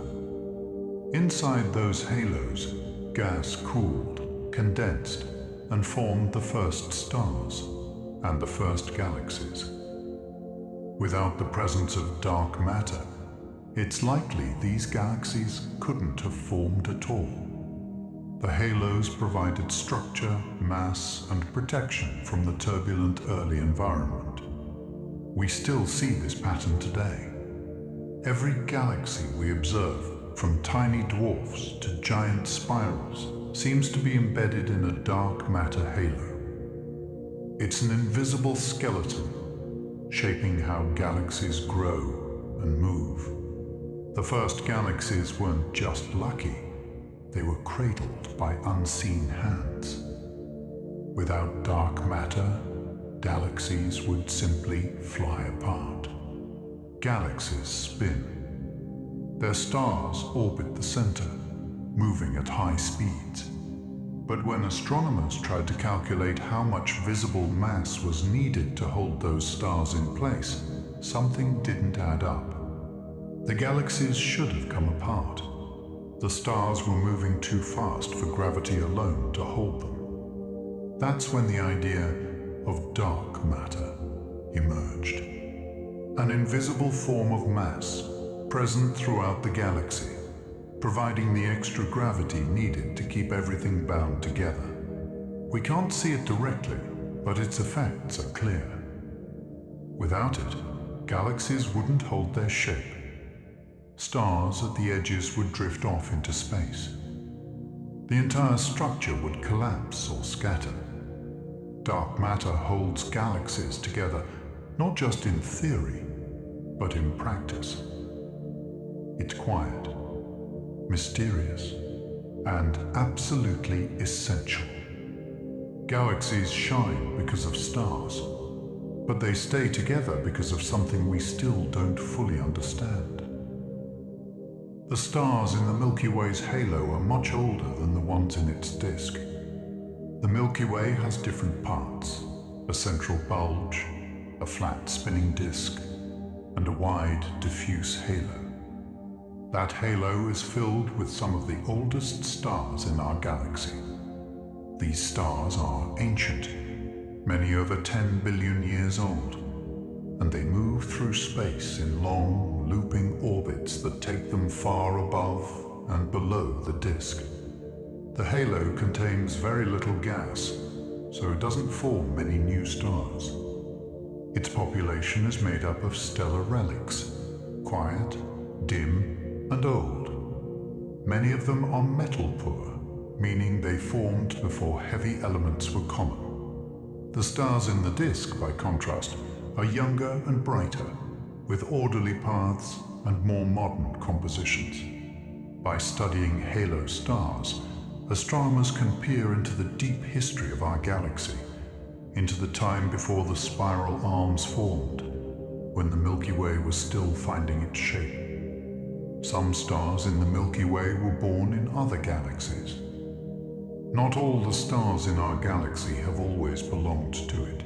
Inside those halos, gas cooled, condensed, and formed the first stars and the first galaxies. Without the presence of dark matter, it's likely these galaxies couldn't have formed at all. The halos provided structure, mass, and protection from the turbulent early environment. We still see this pattern today. Every galaxy we observe, from tiny dwarfs to giant spirals, seems to be embedded in a dark matter halo. It's an invisible skeleton, shaping how galaxies grow and move. The first galaxies weren't just lucky, they were cradled by unseen hands. Without dark matter, galaxies would simply fly apart. Galaxies spin. Their stars orbit the center, moving at high speeds. But when astronomers tried to calculate how much visible mass was needed to hold those stars in place, something didn't add up. The galaxies should have come apart. The stars were moving too fast for gravity alone to hold them. That's when the idea of dark matter emerged. An invisible form of mass present throughout the galaxy, providing the extra gravity needed to keep everything bound together. We can't see it directly, but its effects are clear. Without it, galaxies wouldn't hold their shape. Stars at the edges would drift off into space. The entire structure would collapse or scatter. Dark matter holds galaxies together, not just in theory, but in practice. It's quiet, mysterious, and absolutely essential. Galaxies shine because of stars, but they stay together because of something we still don't fully understand. The stars in the Milky Way's halo are much older than the ones in its disk. The Milky Way has different parts: a central bulge, a flat spinning disk, and a wide, diffuse halo. That halo is filled with some of the oldest stars in our galaxy. These stars are ancient, many over 10 billion years old, and they move through space in long, looping orbits that take them far above and below the disk. The halo contains very little gas, so it doesn't form many new stars. Its population is made up of stellar relics, quiet, dim, and old. Many of them are metal poor, meaning they formed before heavy elements were common. The stars in the disk, by contrast, are younger and brighter, with orderly paths and more modern compositions. By studying halo stars, astronomers can peer into the deep history of our galaxy, into the time before the spiral arms formed, when the Milky Way was still finding its shape. Some stars in the Milky Way were born in other galaxies. Not all the stars in our galaxy have always belonged to it.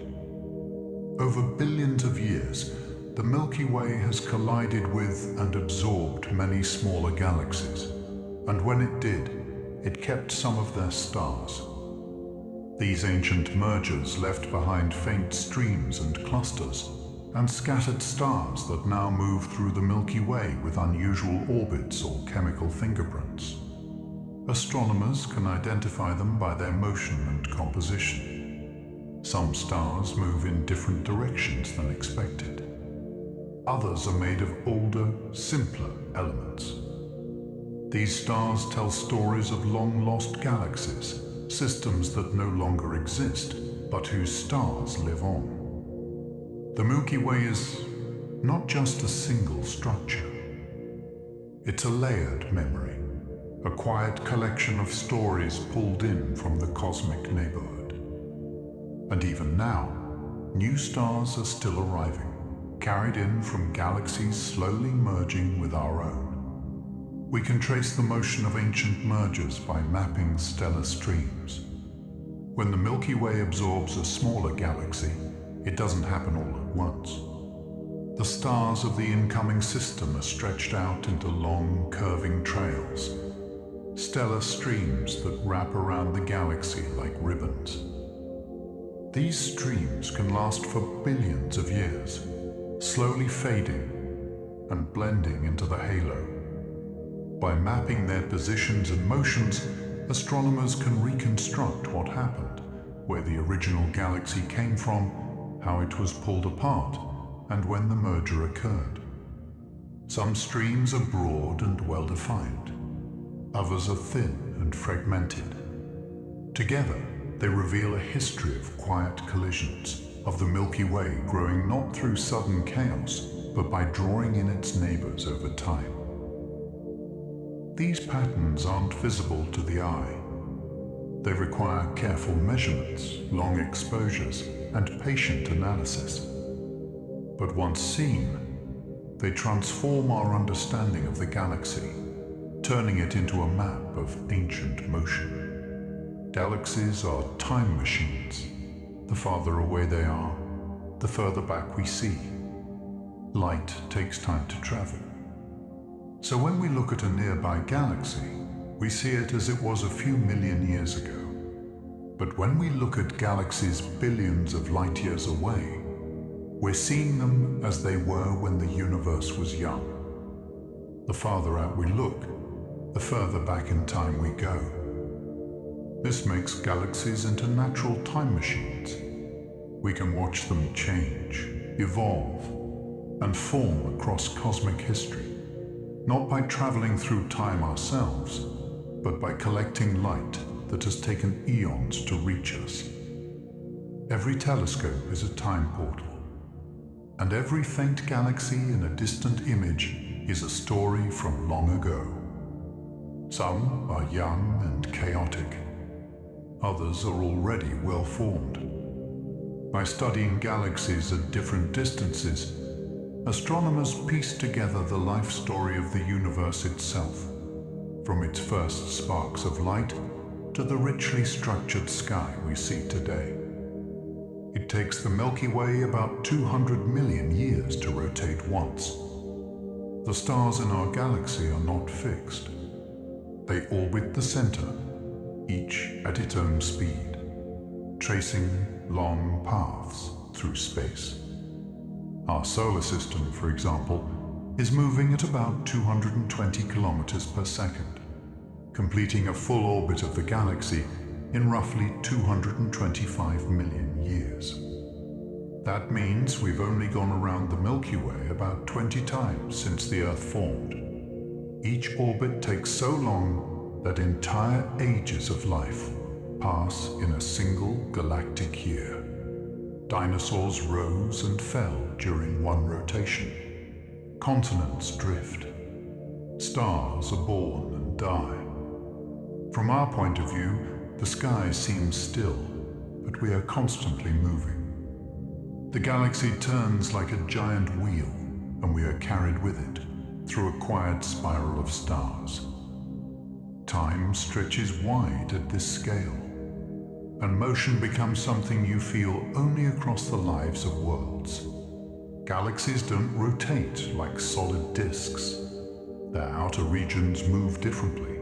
Over billions of years, the Milky Way has collided with and absorbed many smaller galaxies, and when it did, it kept some of their stars. These ancient mergers left behind faint streams and clusters, and scattered stars that now move through the Milky Way with unusual orbits or chemical fingerprints. Astronomers can identify them by their motion and composition. Some stars move in different directions than expected. Others are made of older, simpler elements. These stars tell stories of long-lost galaxies, systems that no longer exist, but whose stars live on. The Milky Way is not just a single structure. It's a layered memory, a quiet collection of stories pulled in from the cosmic neighborhood. And even now, new stars are still arriving, carried in from galaxies slowly merging with our own. We can trace the motion of ancient mergers by mapping stellar streams. When the Milky Way absorbs a smaller galaxy, it doesn't happen all at once. The stars of the incoming system are stretched out into long, curving trails, stellar streams that wrap around the galaxy like ribbons. These streams can last for billions of years, slowly fading and blending into the halo. By mapping their positions and motions, astronomers can reconstruct what happened, where the original galaxy came from, how it was pulled apart, and when the merger occurred. Some streams are broad and well-defined. Others are thin and fragmented. Together, they reveal a history of quiet collisions, of the Milky Way growing not through sudden chaos, but by drawing in its neighbors over time. These patterns aren't visible to the eye. They require careful measurements, long exposures, and patient analysis. But once seen, they transform our understanding of the galaxy, turning it into a map of ancient motion. Galaxies are time machines. The farther away they are, the further back we see. Light takes time to travel. So when we look at a nearby galaxy, we see it as it was a few million years ago. But when we look at galaxies billions of light years away, we're seeing them as they were when the universe was young. The farther out we look, the further back in time we go. This makes galaxies into natural time machines. We can watch them change, evolve, and form across cosmic history. Not by traveling through time ourselves, but by collecting light that has taken eons to reach us. Every telescope is a time portal, and every faint galaxy in a distant image is a story from long ago. Some are young and chaotic. Others are already well-formed. By studying galaxies at different distances, astronomers piece together the life story of the universe itself, from its first sparks of light to the richly structured sky we see today. It takes the Milky Way about 200 million years to rotate once. The stars in our galaxy are not fixed. They orbit the center, each at its own speed, tracing long paths through space. Our solar system, for example, is moving at about 220 kilometers per second, completing a full orbit of the galaxy in roughly 225 million years. That means we've only gone around the Milky Way about 20 times since the Earth formed. Each orbit takes so long that entire ages of life pass in a single galactic year. Dinosaurs rose and fell during one rotation. Continents drift. Stars are born and die. From our point of view, the sky seems still, but we are constantly moving. The galaxy turns like a giant wheel, and we are carried with it through a quiet spiral of stars. Time stretches wide at this scale, and motion becomes something you feel only across the lives of worlds. Galaxies don't rotate like solid disks. Their outer regions move differently.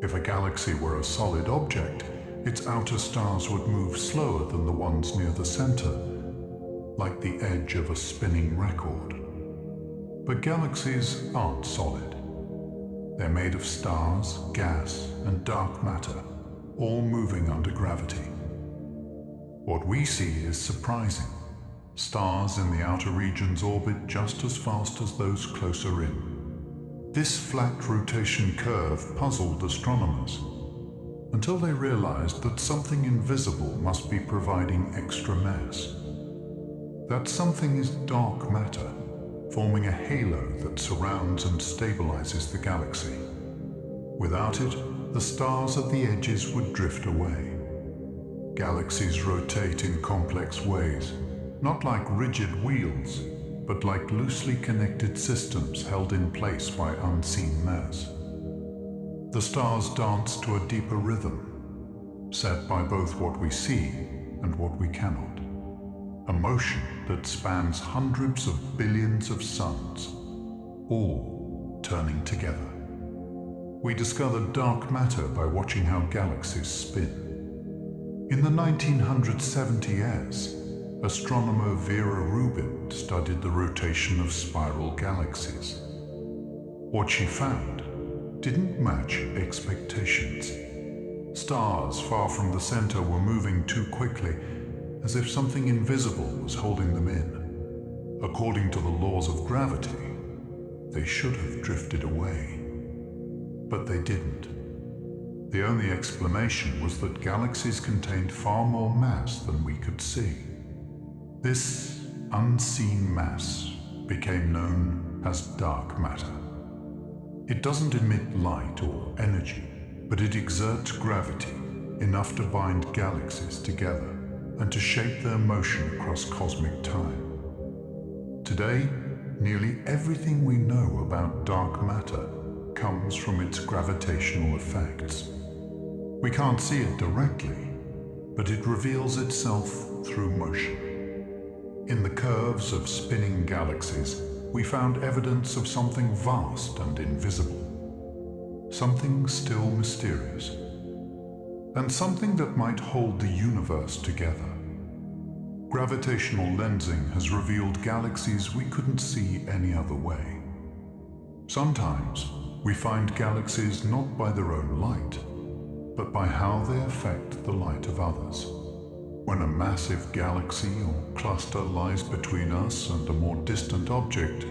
If a galaxy were a solid object, its outer stars would move slower than the ones near the center, like the edge of a spinning record. But galaxies aren't solid. They're made of stars, gas, and dark matter, all moving under gravity. What we see is surprising. Stars in the outer regions orbit just as fast as those closer in. This flat rotation curve puzzled astronomers until they realized that something invisible must be providing extra mass. That something is dark matter, forming a halo that surrounds and stabilizes the galaxy. Without it, the stars at the edges would drift away. Galaxies rotate in complex ways, not like rigid wheels, but like loosely connected systems held in place by unseen mass. The stars dance to a deeper rhythm, set by both what we see and what we cannot. A motion that spans hundreds of billions of suns, all turning together. We discovered dark matter by watching how galaxies spin. In the 1970s, astronomer Vera Rubin studied the rotation of spiral galaxies. What she found didn't match expectations. Stars far from the center were moving too quickly, as if something invisible was holding them in. According to the laws of gravity, they should have drifted away. But they didn't. The only explanation was that galaxies contained far more mass than we could see. This unseen mass became known as dark matter. It doesn't emit light or energy, but it exerts gravity enough to bind galaxies together and to shape their motion across cosmic time. Today, nearly everything we know about dark matter comes from its gravitational effects. We can't see it directly, but it reveals itself through motion. In the curves of spinning galaxies, we found evidence of something vast and invisible, something still mysterious, and something that might hold the universe together. Gravitational lensing has revealed galaxies we couldn't see any other way. Sometimes we find galaxies not by their own light, but by how they affect the light of others. When a massive galaxy or cluster lies between us and a more distant object,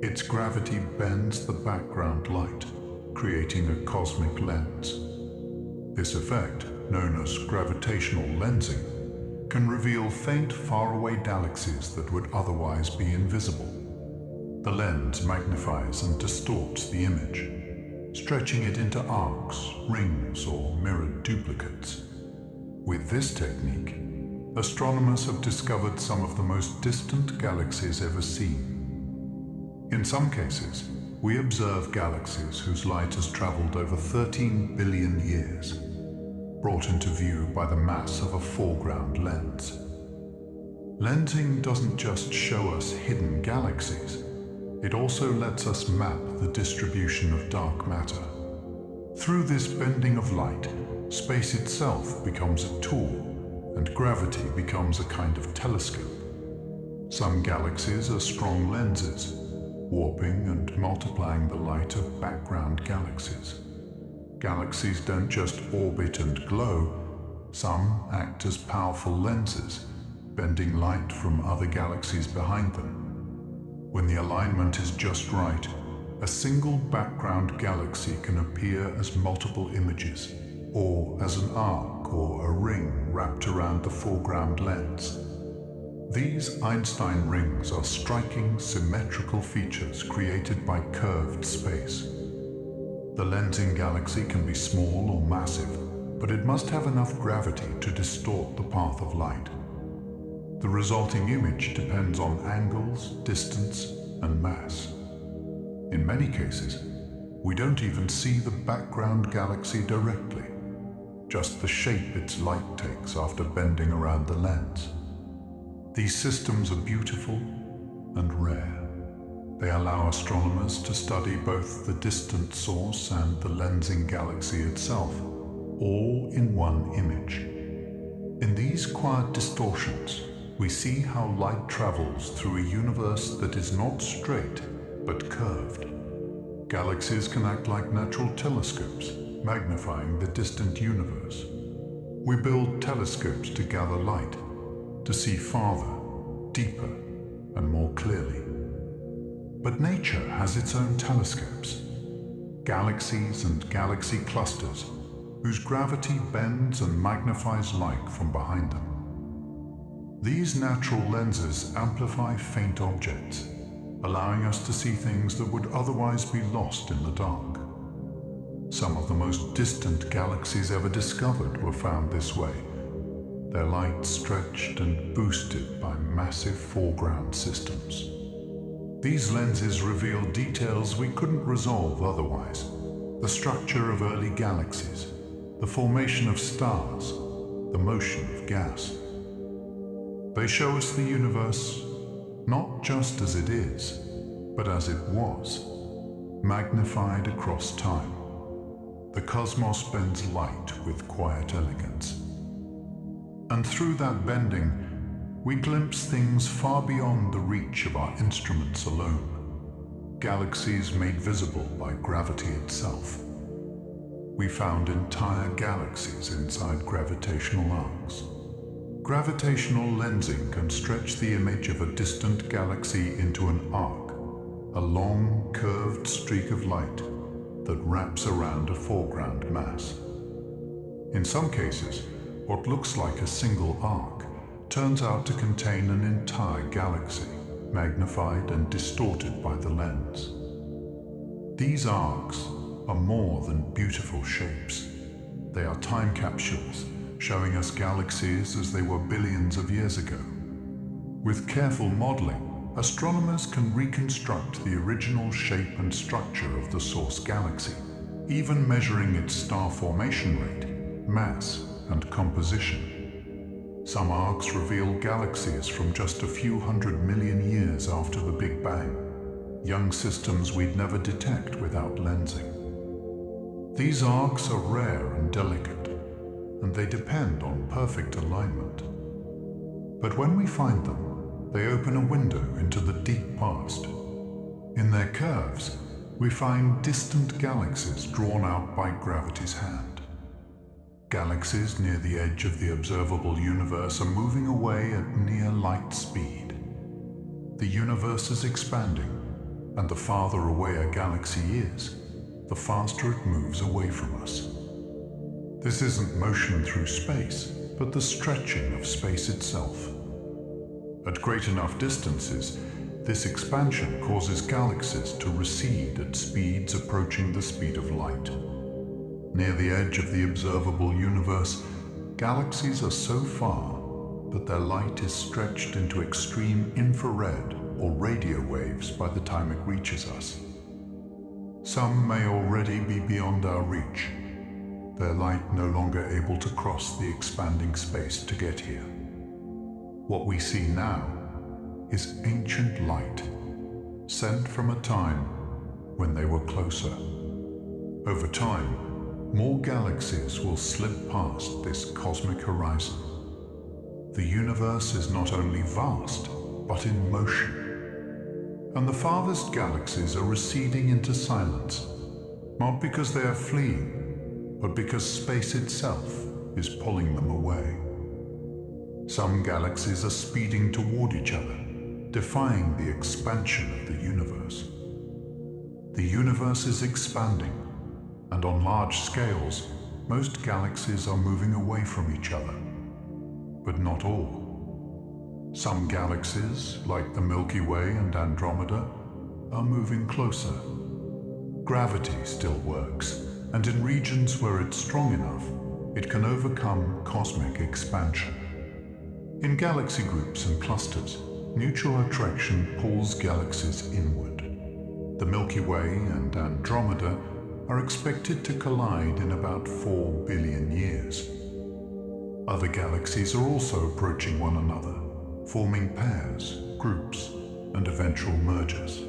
its gravity bends the background light, creating a cosmic lens. This effect, known as gravitational lensing, can reveal faint, faraway galaxies that would otherwise be invisible. The lens magnifies and distorts the image, stretching it into arcs, rings, or mirrored duplicates. With this technique, astronomers have discovered some of the most distant galaxies ever seen. In some cases, we observe galaxies whose light has traveled over 13 billion years, brought into view by the mass of a foreground lens. Lensing doesn't just show us hidden galaxies, it also lets us map the distribution of dark matter. Through this bending of light, space itself becomes a tool, and gravity becomes a kind of telescope. Some galaxies are strong lenses, warping and multiplying the light of background galaxies. Galaxies don't just orbit and glow, some act as powerful lenses, bending light from other galaxies behind them. When the alignment is just right, a single background galaxy can appear as multiple images, or as an arc or a ring wrapped around the foreground lens. These Einstein rings are striking, symmetrical features created by curved space. The lensing galaxy can be small or massive, but it must have enough gravity to distort the path of light. The resulting image depends on angles, distance, and mass. In many cases, we don't even see the background galaxy directly, just the shape its light takes after bending around the lens. These systems are beautiful and rare. They allow astronomers to study both the distant source and the lensing galaxy itself, all in one image. In these quiet distortions, we see how light travels through a universe that is not straight, but curved. Galaxies can act like natural telescopes, magnifying the distant universe. We build telescopes to gather light, to see farther, deeper, and more clearly. But nature has its own telescopes, galaxies and galaxy clusters, whose gravity bends and magnifies light from behind them. These natural lenses amplify faint objects, allowing us to see things that would otherwise be lost in the dark. Some of the most distant galaxies ever discovered were found this way, their light stretched and boosted by massive foreground systems. These lenses reveal details we couldn't resolve otherwise: the structure of early galaxies, the formation of stars, the motion of gas. They show us the universe not just as it is, but as it was, magnified across time. The cosmos bends light with quiet elegance. And through that bending, we glimpse things far beyond the reach of our instruments alone. Galaxies made visible by gravity itself. We found entire galaxies inside gravitational arcs. Gravitational lensing can stretch the image of a distant galaxy into an arc, a long, curved streak of light that wraps around a foreground mass. In some cases, what looks like a single arc turns out to contain an entire galaxy, magnified and distorted by the lens. These arcs are more than beautiful shapes. They are time capsules, showing us galaxies as they were billions of years ago. With careful modeling, astronomers can reconstruct the original shape and structure of the source galaxy, even measuring its star formation rate, mass, and composition. Some arcs reveal galaxies from just a few 100 million years after the Big Bang, young systems we'd never detect without lensing. These arcs are rare and delicate, and they depend on perfect alignment. But when we find them, they open a window into the deep past. In their curves, we find distant galaxies drawn out by gravity's hand. Galaxies near the edge of the observable universe are moving away at near light speed. The universe is expanding, and the farther away a galaxy is, the faster it moves away from us. This isn't motion through space, but the stretching of space itself. At great enough distances, this expansion causes galaxies to recede at speeds approaching the speed of light. Near the edge of the observable universe, galaxies are so far that their light is stretched into extreme infrared or radio waves by the time it reaches us. Some may already be beyond our reach, their light no longer able to cross the expanding space to get here. What we see now is ancient light, sent from a time when they were closer. Over time, more galaxies will slip past this cosmic horizon. The universe is not only vast, but in motion. And the farthest galaxies are receding into silence, not because they are fleeing, but because space itself is pulling them away. Some galaxies are speeding toward each other, defying the expansion of the universe. The universe is expanding, and on large scales, most galaxies are moving away from each other. But not all. Some galaxies, like the Milky Way and Andromeda, are moving closer. Gravity still works, and in regions where it's strong enough, it can overcome cosmic expansion. In galaxy groups and clusters, mutual attraction pulls galaxies inward. The Milky Way and Andromeda are expected to collide in about 4 billion years. Other galaxies are also approaching one another, forming pairs, groups, and eventual mergers.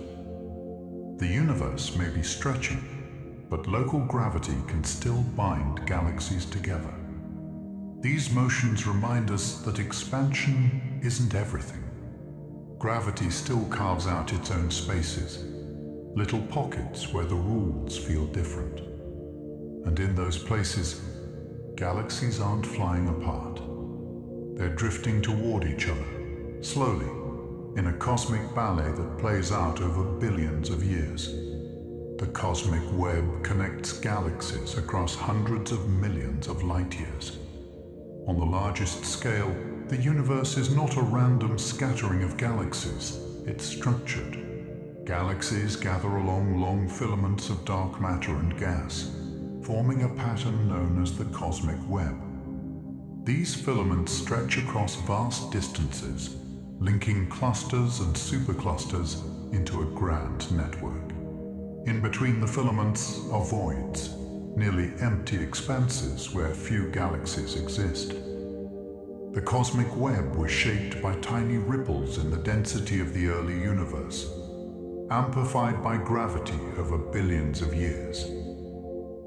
The universe may be stretching, but local gravity can still bind galaxies together. These motions remind us that expansion isn't everything. Gravity still carves out its own spaces, little pockets where the rules feel different. And in those places, galaxies aren't flying apart. They're drifting toward each other, slowly, in a cosmic ballet that plays out over billions of years. The cosmic web connects galaxies across hundreds of millions of light years. On the largest scale, the universe is not a random scattering of galaxies, it's structured. Galaxies gather along long filaments of dark matter and gas, forming a pattern known as the cosmic web. These filaments stretch across vast distances, linking clusters and superclusters into a grand network. In between the filaments are voids, nearly empty expanses where few galaxies exist. The cosmic web was shaped by tiny ripples in the density of the early universe, amplified by gravity over billions of years.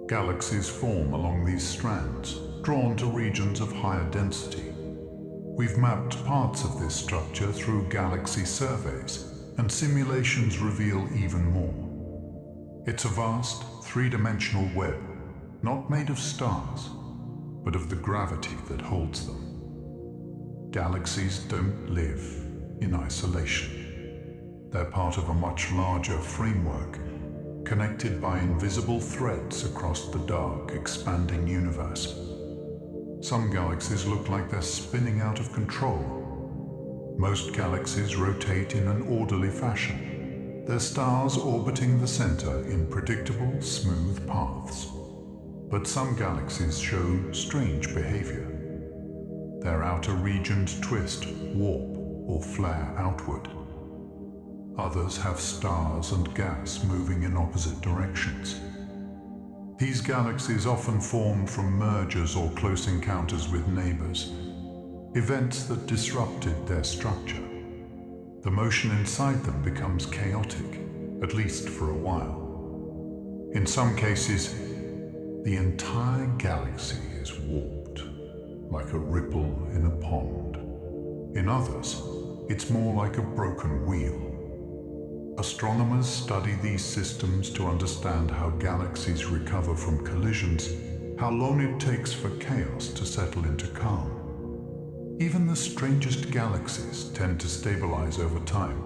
Galaxies form along these strands, drawn to regions of higher density. We've mapped parts of this structure through galaxy surveys, and simulations reveal even more. It's a vast, three-dimensional web, not made of stars, but of the gravity that holds them. Galaxies don't live in isolation. They're part of a much larger framework, connected by invisible threads across the dark, expanding universe. Some galaxies look like they're spinning out of control. Most galaxies rotate in an orderly fashion, their stars orbiting the center in predictable, smooth paths. But some galaxies show strange behavior. Their outer regions twist, warp, or flare outward. Others have stars and gas moving in opposite directions. These galaxies often form from mergers or close encounters with neighbors, events that disrupted their structure. The motion inside them becomes chaotic, at least for a while. In some cases, the entire galaxy is warped, like a ripple in a pond. In others, it's more like a broken wheel. Astronomers study these systems to understand how galaxies recover from collisions, how long it takes for chaos to settle into calm. Even the strangest galaxies tend to stabilize over time,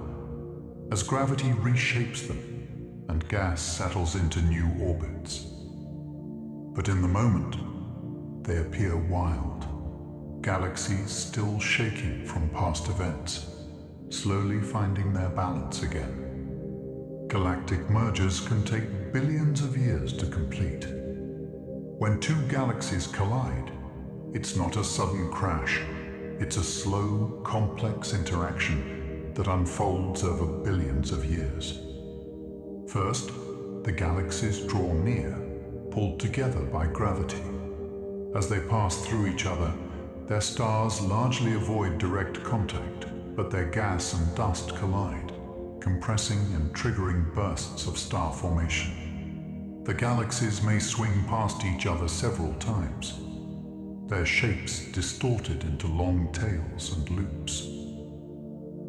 as gravity reshapes them and gas settles into new orbits. But in the moment, they appear wild, galaxies still shaking from past events, slowly finding their balance again. Galactic mergers can take billions of years to complete. When two galaxies collide, it's not a sudden crash. It's a slow, complex interaction that unfolds over billions of years. First, the galaxies draw near, pulled together by gravity. As they pass through each other, Their stars largely avoid direct contact, but their gas and dust collide, compressing and triggering bursts of star formation. The galaxies may swing past each other several times, their shapes distorted into long tails and loops.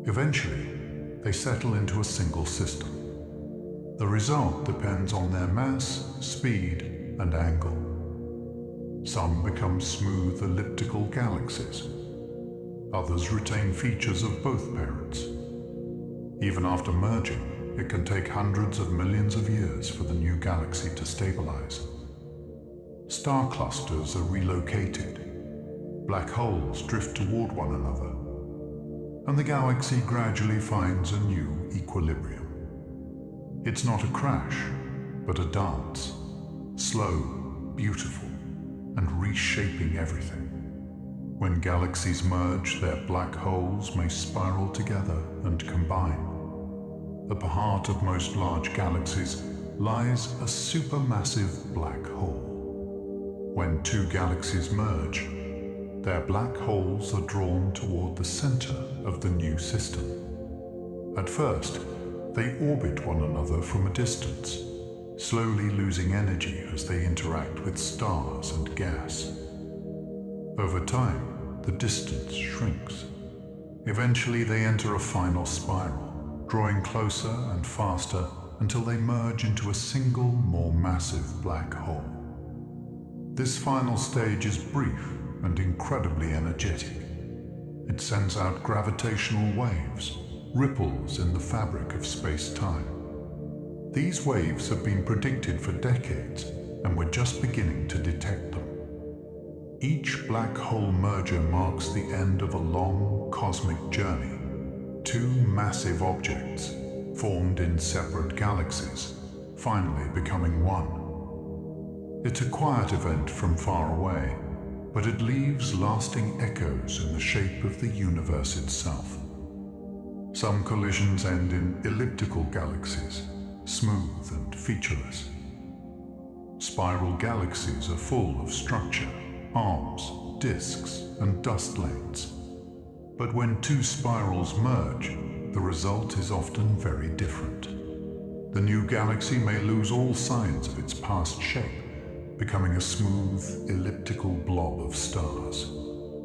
Eventually, they settle into a single system. The result depends on their mass, speed, and angle. Some become smooth elliptical galaxies. Others retain features of both parents. Even after merging, it can take hundreds of millions of years for the new galaxy to stabilize. Star clusters are relocated. Black holes drift toward one another, and the galaxy gradually finds a new equilibrium. It's not a crash, but a dance, slow, beautiful, and reshaping everything. When galaxies merge, their black holes may spiral together and combine. At the heart of most large galaxies lies a supermassive black hole. When two galaxies merge, their black holes are drawn toward the center of the new system. At first, they orbit one another from a distance, slowly losing energy as they interact with stars and gas. Over time, the distance shrinks. Eventually, they enter a final spiral, drawing closer and faster until they merge into a single, more massive black hole. This final stage is brief and incredibly energetic. It sends out gravitational waves, ripples in the fabric of space-time. These waves have been predicted for decades, and we're just beginning to detect them. Each black hole merger marks the end of a long cosmic journey. Two massive objects, formed in separate galaxies, finally becoming one. It's a quiet event from far away, but it leaves lasting echoes in the shape of the universe itself. Some collisions end in elliptical galaxies, smooth and featureless. Spiral galaxies are full of structure, arms, disks, and dust lanes. But when two spirals merge, the result is often very different. The new galaxy may lose all signs of its past shape, becoming a smooth, elliptical blob of stars.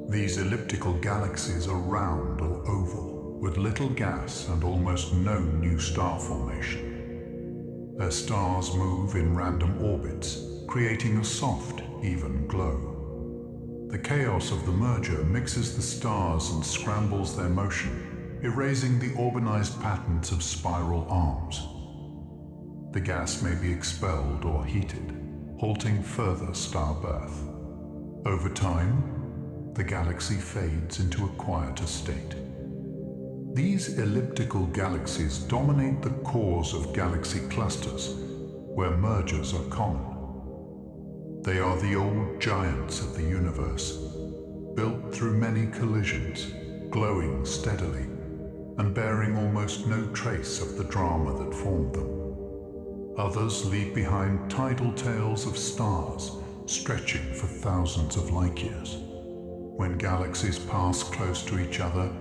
These elliptical galaxies are round or oval, with little gas and almost no new star formation. Their stars move in random orbits, creating a soft, even glow. The chaos of the merger mixes the stars and scrambles their motion, erasing the organized patterns of spiral arms. The gas may be expelled or heated, halting further star birth. Over time, the galaxy fades into a quieter state. These elliptical galaxies dominate the cores of galaxy clusters, where mergers are common. They are the old giants of the universe, built through many collisions, glowing steadily, and bearing almost no trace of the drama that formed them. Others leave behind tidal tails of stars, stretching for thousands of light years. When galaxies pass close to each other,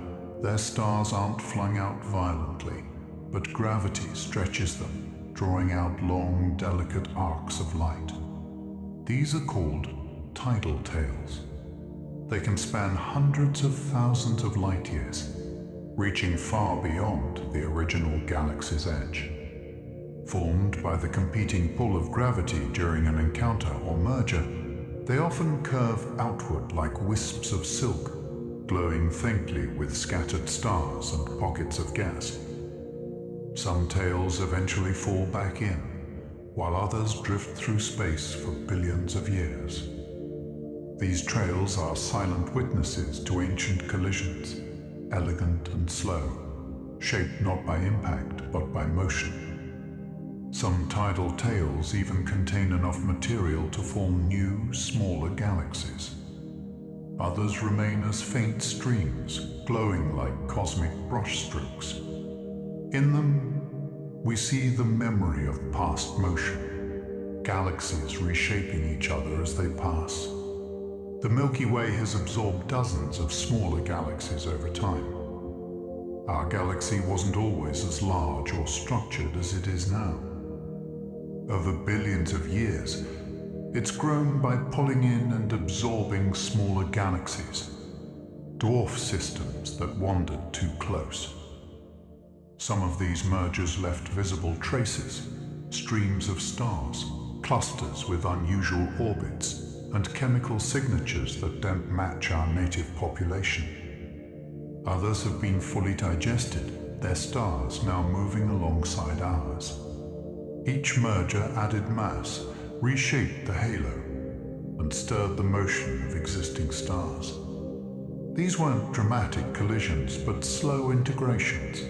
their stars aren't flung out violently, but gravity stretches them, drawing out long, delicate arcs of light. These are called tidal tails. They can span hundreds of thousands of light years, reaching far beyond the original galaxy's edge. Formed by the competing pull of gravity during an encounter or merger, they often curve outward like wisps of silk, glowing faintly with scattered stars and pockets of gas. Some tails eventually fall back in, while others drift through space for billions of years. These trails are silent witnesses to ancient collisions, elegant and slow, shaped not by impact but by motion. Some tidal tails even contain enough material to form new, smaller galaxies. Others remain as faint streams, glowing like cosmic brushstrokes. In them, we see the memory of past motion, galaxies reshaping each other as they pass. The Milky Way has absorbed dozens of smaller galaxies over time. Our galaxy wasn't always as large or structured as it is now. Over billions of years, it's grown by pulling in and absorbing smaller galaxies, dwarf systems that wandered too close. Some of these mergers left visible traces, streams of stars, clusters with unusual orbits, and chemical signatures that don't match our native population. Others have been fully digested, their stars now moving alongside ours. Each merger added mass, reshaped the halo, and stirred the motion of existing stars. These weren't dramatic collisions, but slow integrations,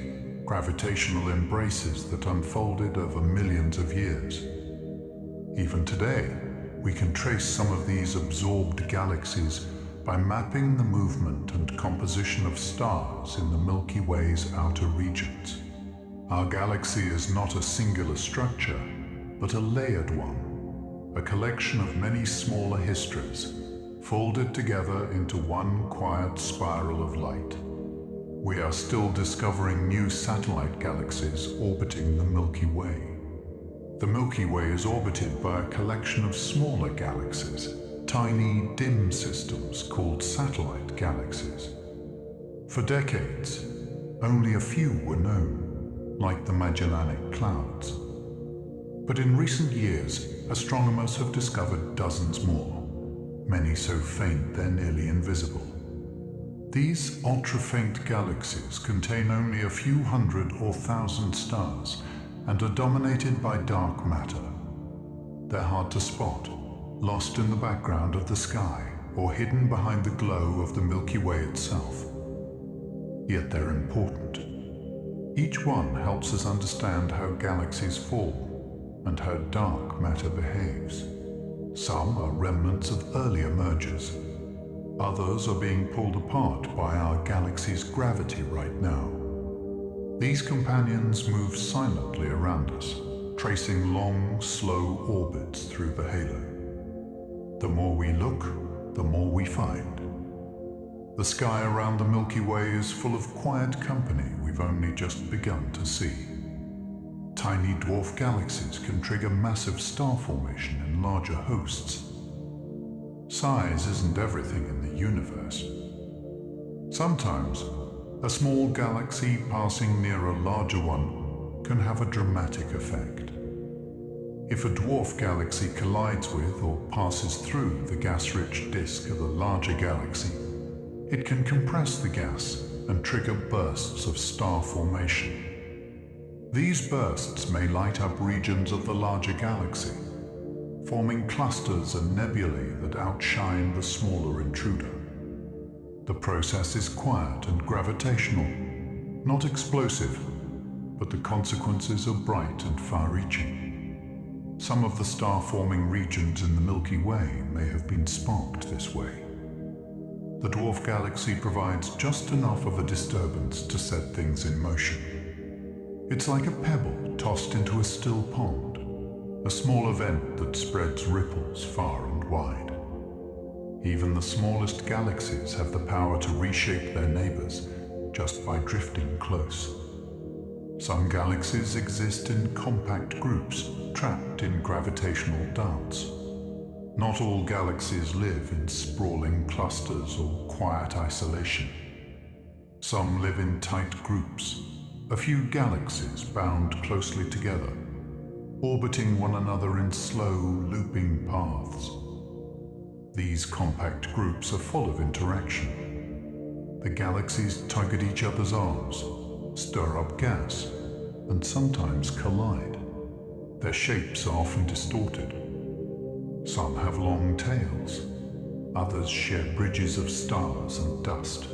gravitational embraces that unfolded over millions of years. Even today, we can trace some of these absorbed galaxies by mapping the movement and composition of stars in the Milky Way's outer regions. Our galaxy is not a singular structure, but a layered one, a collection of many smaller histories, folded together into one quiet spiral of light. We are still discovering new satellite galaxies orbiting the Milky Way. The Milky Way is orbited by a collection of smaller galaxies, tiny, dim systems called satellite galaxies. For decades, only a few were known, like the Magellanic Clouds. But in recent years, astronomers have discovered dozens more, many so faint they're nearly invisible. These ultra-faint galaxies contain only a few hundred or thousand stars and are dominated by dark matter. They're hard to spot, lost in the background of the sky or hidden behind the glow of the Milky Way itself. Yet they're important. Each one helps us understand how galaxies form and how dark matter behaves. Some are remnants of earlier mergers. Others are being pulled apart by our galaxy's gravity right now. These companions move silently around us, tracing long, slow orbits through the halo. The more we look, the more we find. The sky around the Milky Way is full of quiet company we've only just begun to see. Tiny dwarf galaxies can trigger massive star formation in larger hosts. Size isn't everything in the universe. Sometimes, a small galaxy passing near a larger one can have a dramatic effect. If a dwarf galaxy collides with or passes through the gas-rich disk of a larger galaxy, it can compress the gas and trigger bursts of star formation. These bursts may light up regions of the larger galaxy, forming clusters and nebulae that outshine the smaller intruder. The process is quiet and gravitational, not explosive, but the consequences are bright and far-reaching. Some of the star-forming regions in the Milky Way may have been sparked this way. The dwarf galaxy provides just enough of a disturbance to set things in motion. It's like a pebble tossed into a still pond, a small event that spreads ripples far and wide. Even the smallest galaxies have the power to reshape their neighbors just by drifting close. Some galaxies exist in compact groups, trapped in gravitational dance. Not all galaxies live in sprawling clusters or quiet isolation. Some live in tight groups, a few galaxies bound closely together, orbiting one another in slow, looping paths. These compact groups are full of interaction. The galaxies tug at each other's arms, stir up gas, and sometimes collide. Their shapes are often distorted. Some have long tails, others share bridges of stars and dust.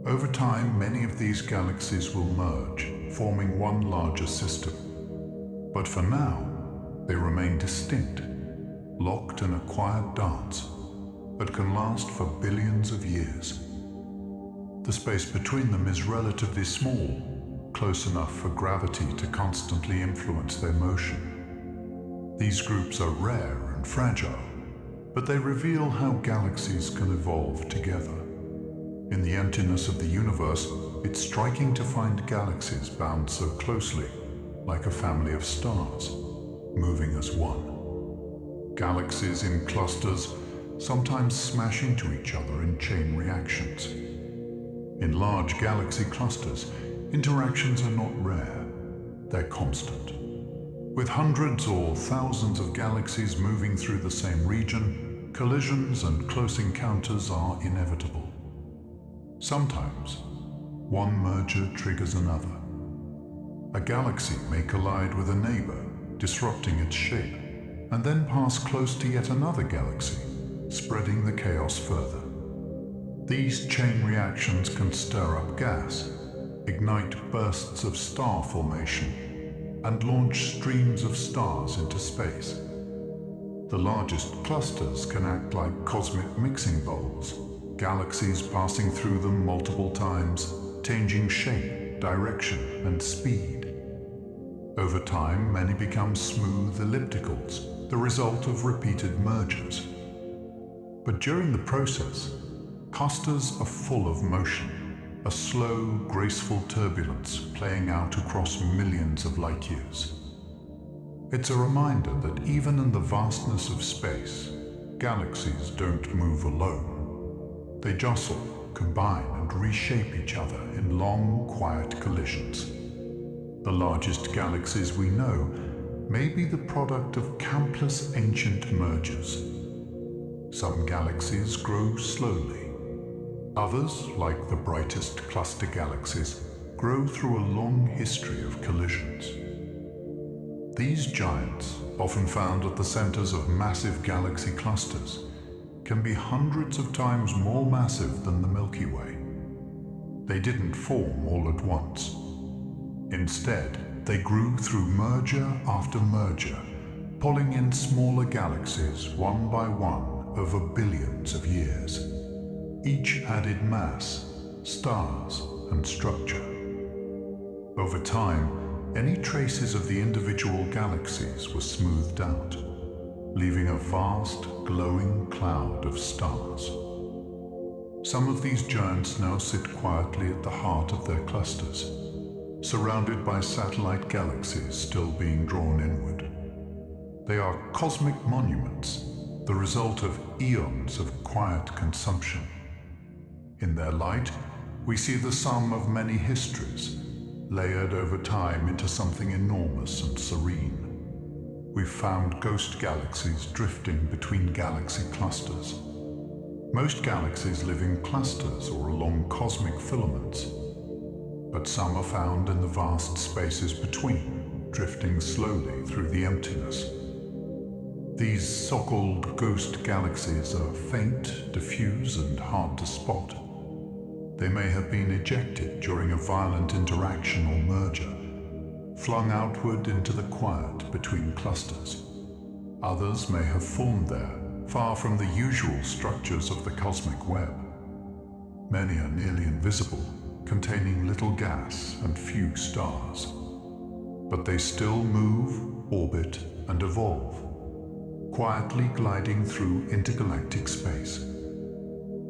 Over time, many of these galaxies will merge, forming one larger system. But for now, they remain distinct, locked in a quiet dance that can last for billions of years. The space between them is relatively small, close enough for gravity to constantly influence their motion. These groups are rare and fragile, but they reveal how galaxies can evolve together. In the emptiness of the universe, it's striking to find galaxies bound so closely, like a family of stars, moving as one. Galaxies in clusters sometimes smash into each other in chain reactions. In large galaxy clusters, interactions are not rare, they're constant. With hundreds or thousands of galaxies moving through the same region, collisions and close encounters are inevitable. Sometimes, one merger triggers another. A galaxy may collide with a neighbor, disrupting its shape, and then pass close to yet another galaxy, spreading the chaos further. These chain reactions can stir up gas, ignite bursts of star formation, and launch streams of stars into space. The largest clusters can act like cosmic mixing bowls, galaxies passing through them multiple times, changing shape, direction, and speed. Over time, many become smooth ellipticals, the result of repeated mergers. But during the process, clusters are full of motion, a slow, graceful turbulence playing out across millions of light years. It's a reminder that even in the vastness of space, galaxies don't move alone. They jostle, combine, and reshape each other in long, quiet collisions. The largest galaxies we know may be the product of countless ancient mergers. Some galaxies grow slowly. Others, like the brightest cluster galaxies, grow through a long history of collisions. These giants, often found at the centers of massive galaxy clusters, can be hundreds of times more massive than the Milky Way. They didn't form all at once. Instead, they grew through merger after merger, pulling in smaller galaxies one by one over billions of years. Each added mass, stars, and structure. Over time, any traces of the individual galaxies were smoothed out, leaving a vast, glowing cloud of stars. Some of these giants now sit quietly at the heart of their clusters, surrounded by satellite galaxies still being drawn inward. They are cosmic monuments, the result of eons of quiet consumption. In their light, we see the sum of many histories, layered over time into something enormous and serene. We've found ghost galaxies drifting between galaxy clusters. Most galaxies live in clusters or along cosmic filaments, but some are found in the vast spaces between, drifting slowly through the emptiness. These so-called ghost galaxies are faint, diffuse, and hard to spot. They may have been ejected during a violent interaction or merger, flung outward into the quiet between clusters. Others may have formed there, far from the usual structures of the cosmic web. Many are nearly invisible, containing little gas and few stars. But they still move, orbit, and evolve, quietly gliding through intergalactic space.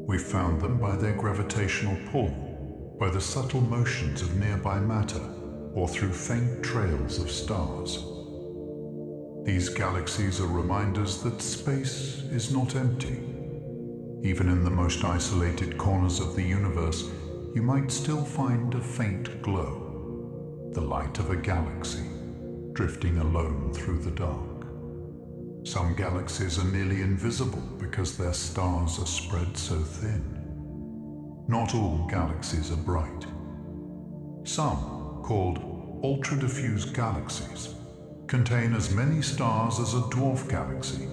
We found them by their gravitational pull, by the subtle motions of nearby matter, or through faint trails of stars. These galaxies are reminders that space is not empty. Even in the most isolated corners of the universe, you might still find a faint glow, the light of a galaxy, drifting alone through the dark. Some galaxies are nearly invisible because their stars are spread so thin. Not all galaxies are bright. Some, called ultra-diffuse galaxies, contain as many stars as a dwarf galaxy,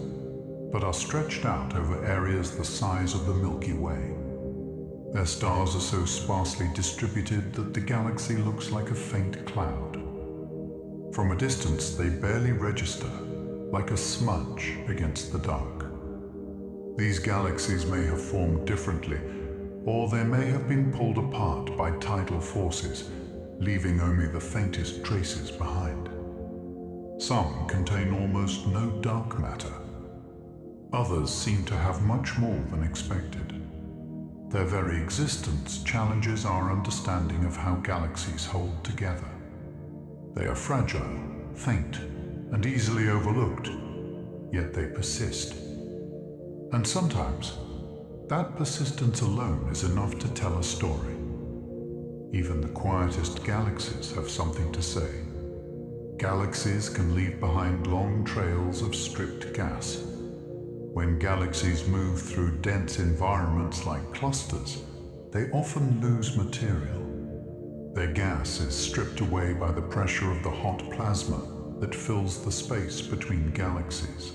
but are stretched out over areas the size of the Milky Way. Their stars are so sparsely distributed that the galaxy looks like a faint cloud. From a distance, they barely register, like a smudge against the dark. These galaxies may have formed differently, or they may have been pulled apart by tidal forces, leaving only the faintest traces behind. Some contain almost no dark matter. Others seem to have much more than expected. Their very existence challenges our understanding of how galaxies hold together. They are fragile, faint, and easily overlooked, yet they persist. And sometimes, that persistence alone is enough to tell a story. Even the quietest galaxies have something to say. Galaxies can leave behind long trails of stripped gas. When galaxies move through dense environments like clusters, they often lose material. Their gas is stripped away by the pressure of the hot plasma that fills the space between galaxies.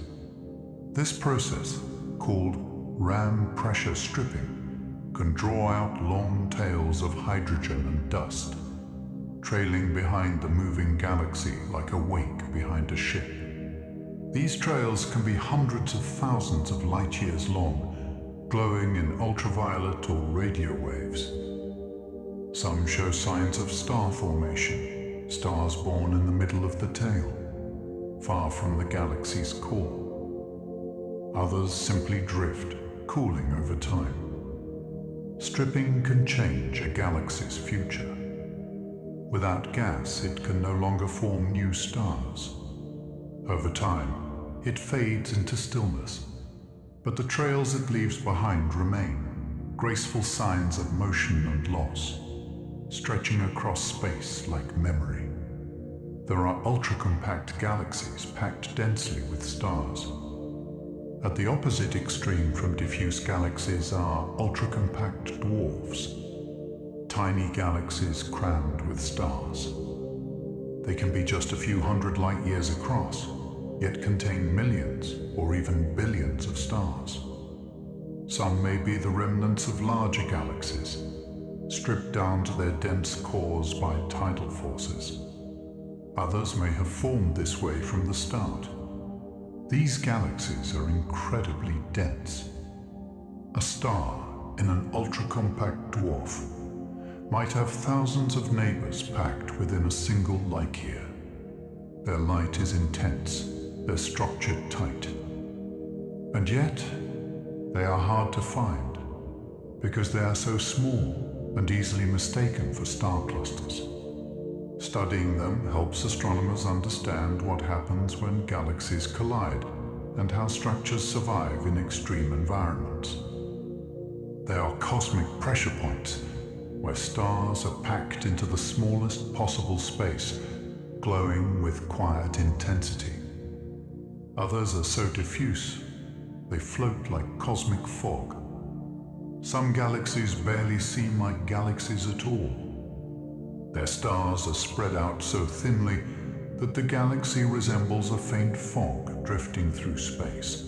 This process, called Ram pressure stripping, can draw out long tails of hydrogen and dust, trailing behind the moving galaxy like a wake behind a ship. These trails can be hundreds of thousands of light years long, glowing in ultraviolet or radio waves. Some show signs of star formation, stars born in the middle of the tail, far from the galaxy's core. Others simply drift, cooling over time. Stripping can change a galaxy's future. Without gas, it can no longer form new stars. Over time, it fades into stillness, but the trails it leaves behind remain, graceful signs of motion and loss, stretching across space like memory. There are ultra-compact galaxies packed densely with stars. At the opposite extreme from diffuse galaxies are ultra-compact dwarfs, tiny galaxies crammed with stars. They can be just a few hundred light years across, yet contain millions or even billions of stars. Some may be the remnants of larger galaxies, stripped down to their dense cores by tidal forces. Others may have formed this way from the start. These galaxies are incredibly dense. A star in an ultra-compact dwarf might have thousands of neighbors packed within a single light year. Their light is intense, they're structured tight. And yet, they are hard to find because they are so small and easily mistaken for star clusters. Studying them helps astronomers understand what happens when galaxies collide and how structures survive in extreme environments. They are cosmic pressure points where stars are packed into the smallest possible space, glowing with quiet intensity. Others are so diffuse, they float like cosmic fog. Some galaxies barely seem like galaxies at all. Their stars are spread out so thinly that the galaxy resembles a faint fog drifting through space.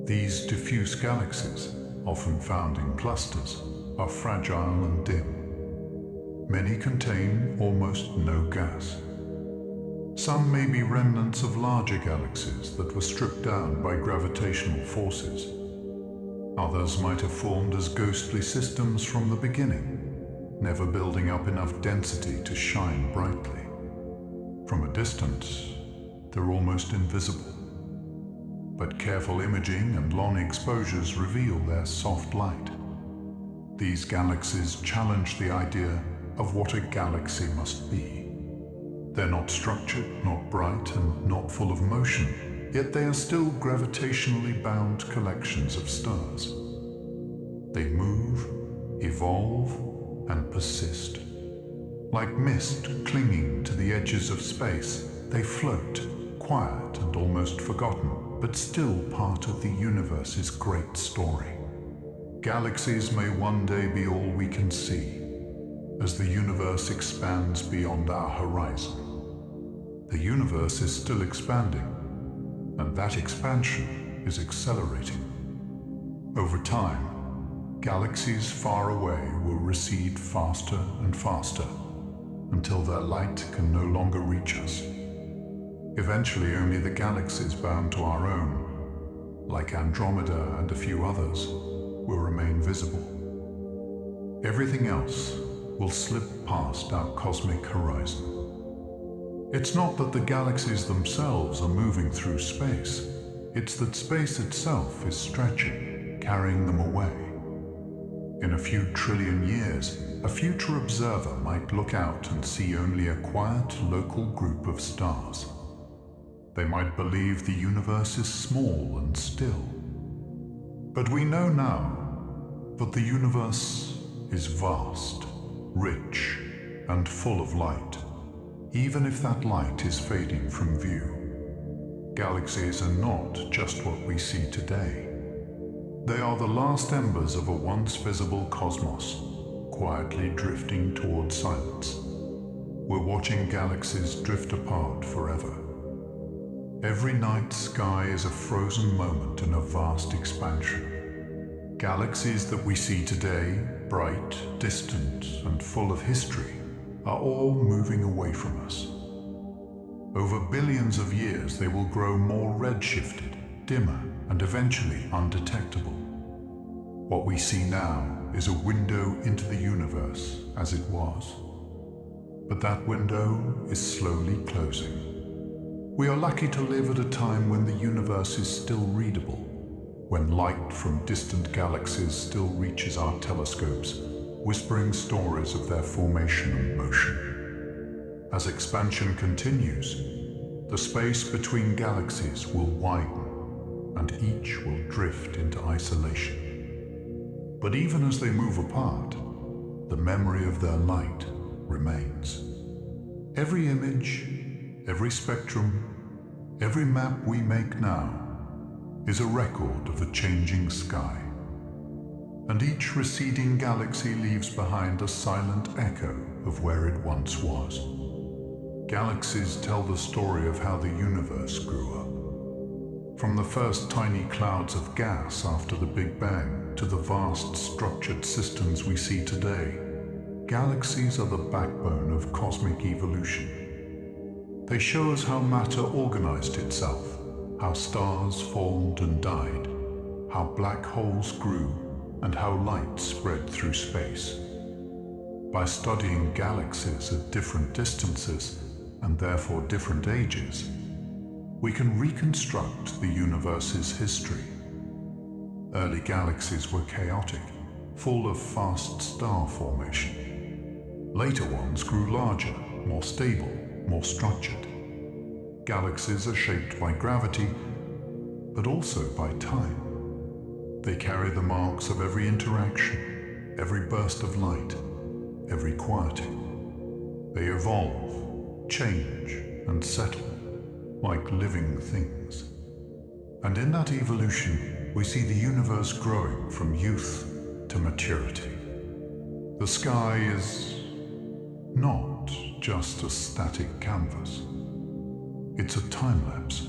These diffuse galaxies, often found in clusters, are fragile and dim. Many contain almost no gas. Some may be remnants of larger galaxies that were stripped down by gravitational forces. Others might have formed as ghostly systems from the beginning, never building up enough density to shine brightly. From a distance, they're almost invisible. But careful imaging and long exposures reveal their soft light. These galaxies challenge the idea of what a galaxy must be. They're not structured, not bright, and not full of motion, yet they are still gravitationally bound collections of stars. They move, evolve, and persist. Like mist clinging to the edges of space, they float, quiet and almost forgotten, but still part of the universe's great story. Galaxies may one day be all we can see, as the universe expands beyond our horizon. The universe is still expanding, and that expansion is accelerating. Over time, galaxies far away will recede faster and faster until their light can no longer reach us. Eventually, only the galaxies bound to our own, like Andromeda and a few others, will remain visible. Everything else will slip past our cosmic horizon. It's not that the galaxies themselves are moving through space. It's that space itself is stretching, carrying them away. In a few trillion years, a future observer might look out and see only a quiet local group of stars. They might believe the universe is small and still. But we know now that the universe is vast, rich, and full of light, even if that light is fading from view. Galaxies are not just what we see today. They are the last embers of a once visible cosmos, quietly drifting towards silence. We're watching galaxies drift apart forever. Every night sky is a frozen moment in a vast expansion. Galaxies that we see today, bright, distant, and full of history, are all moving away from us. Over billions of years, they will grow more redshifted, dimmer, and eventually undetectable. What we see now is a window into the universe as it was. But that window is slowly closing. We are lucky to live at a time when the universe is still readable, when light from distant galaxies still reaches our telescopes, whispering stories of their formation and motion. As expansion continues, the space between galaxies will widen, and each will drift into isolation. But even as they move apart, the memory of their light remains. Every image, every spectrum, every map we make now is a record of a changing sky. And each receding galaxy leaves behind a silent echo of where it once was. Galaxies tell the story of how the universe grew up. From the first tiny clouds of gas after the Big Bang to the vast structured systems we see today, galaxies are the backbone of cosmic evolution. They show us how matter organized itself, how stars formed and died, how black holes grew, and how light spread through space. By studying galaxies at different distances, and therefore different ages, we can reconstruct the universe's history. Early galaxies were chaotic, full of fast star formation. Later ones grew larger, more stable, more structured. Galaxies are shaped by gravity, but also by time. They carry the marks of every interaction, every burst of light, every quieting. They evolve, change, and settle, like living things. And in that evolution, we see the universe growing from youth to maturity. The sky is not just a static canvas. It's a time-lapse.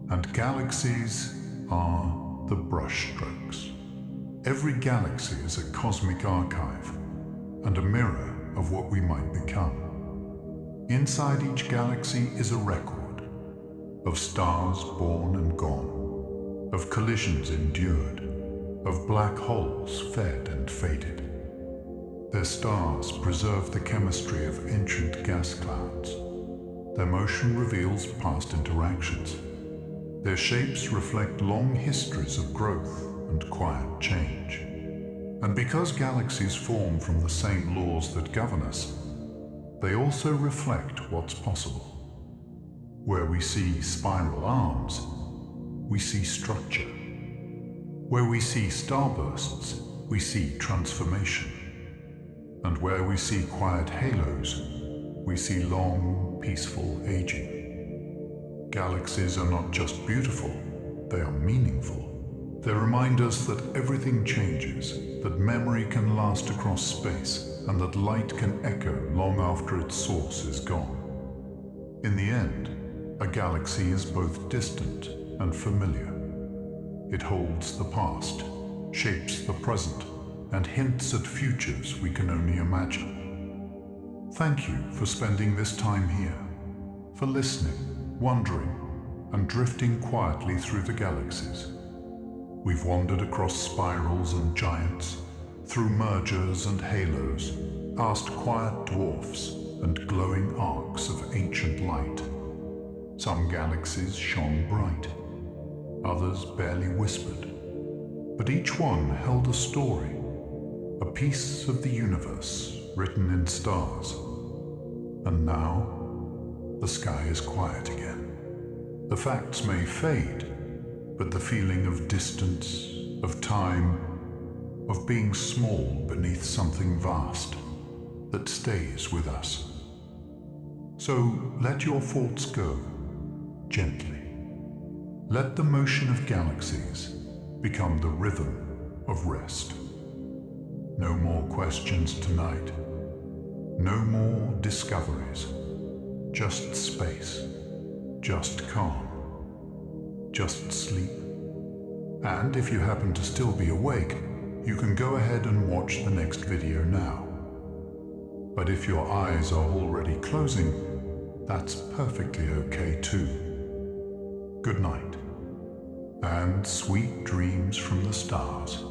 And galaxies are the brushstrokes. Every galaxy is a cosmic archive and a mirror of what we might become. Inside each galaxy is a record of stars born and gone, of collisions endured, of black holes fed and faded. Their stars preserve the chemistry of ancient gas clouds. Their motion reveals past interactions. Their shapes reflect long histories of growth and quiet change. And because galaxies form from the same laws that govern us, they also reflect what's possible. Where we see spiral arms, we see structure. Where we see starbursts, we see transformation. And where we see quiet halos, we see long, peaceful aging. Galaxies are not just beautiful, they are meaningful. They remind us that everything changes, that memory can last across space, and that light can echo long after its source is gone. In the end, a galaxy is both distant and familiar. It holds the past, shapes the present, and hints at futures we can only imagine. Thank you for spending this time here, for listening, wondering, and drifting quietly through the galaxies. We've wandered across spirals and giants, through mergers and halos, past quiet dwarfs and glowing arcs of ancient light. Some galaxies shone bright, others barely whispered, but each one held a story, a piece of the universe written in stars. And now, the sky is quiet again. The facts may fade, but the feeling of distance, of time, of being small beneath something vast, that stays with us. So let your thoughts go, gently. Let the motion of galaxies become the rhythm of rest. No more questions tonight. No more discoveries. Just space. Just calm. Just sleep. And if you happen to still be awake, you can go ahead and watch the next video now. But if your eyes are already closing, that's perfectly okay too. Good night, and sweet dreams from the stars.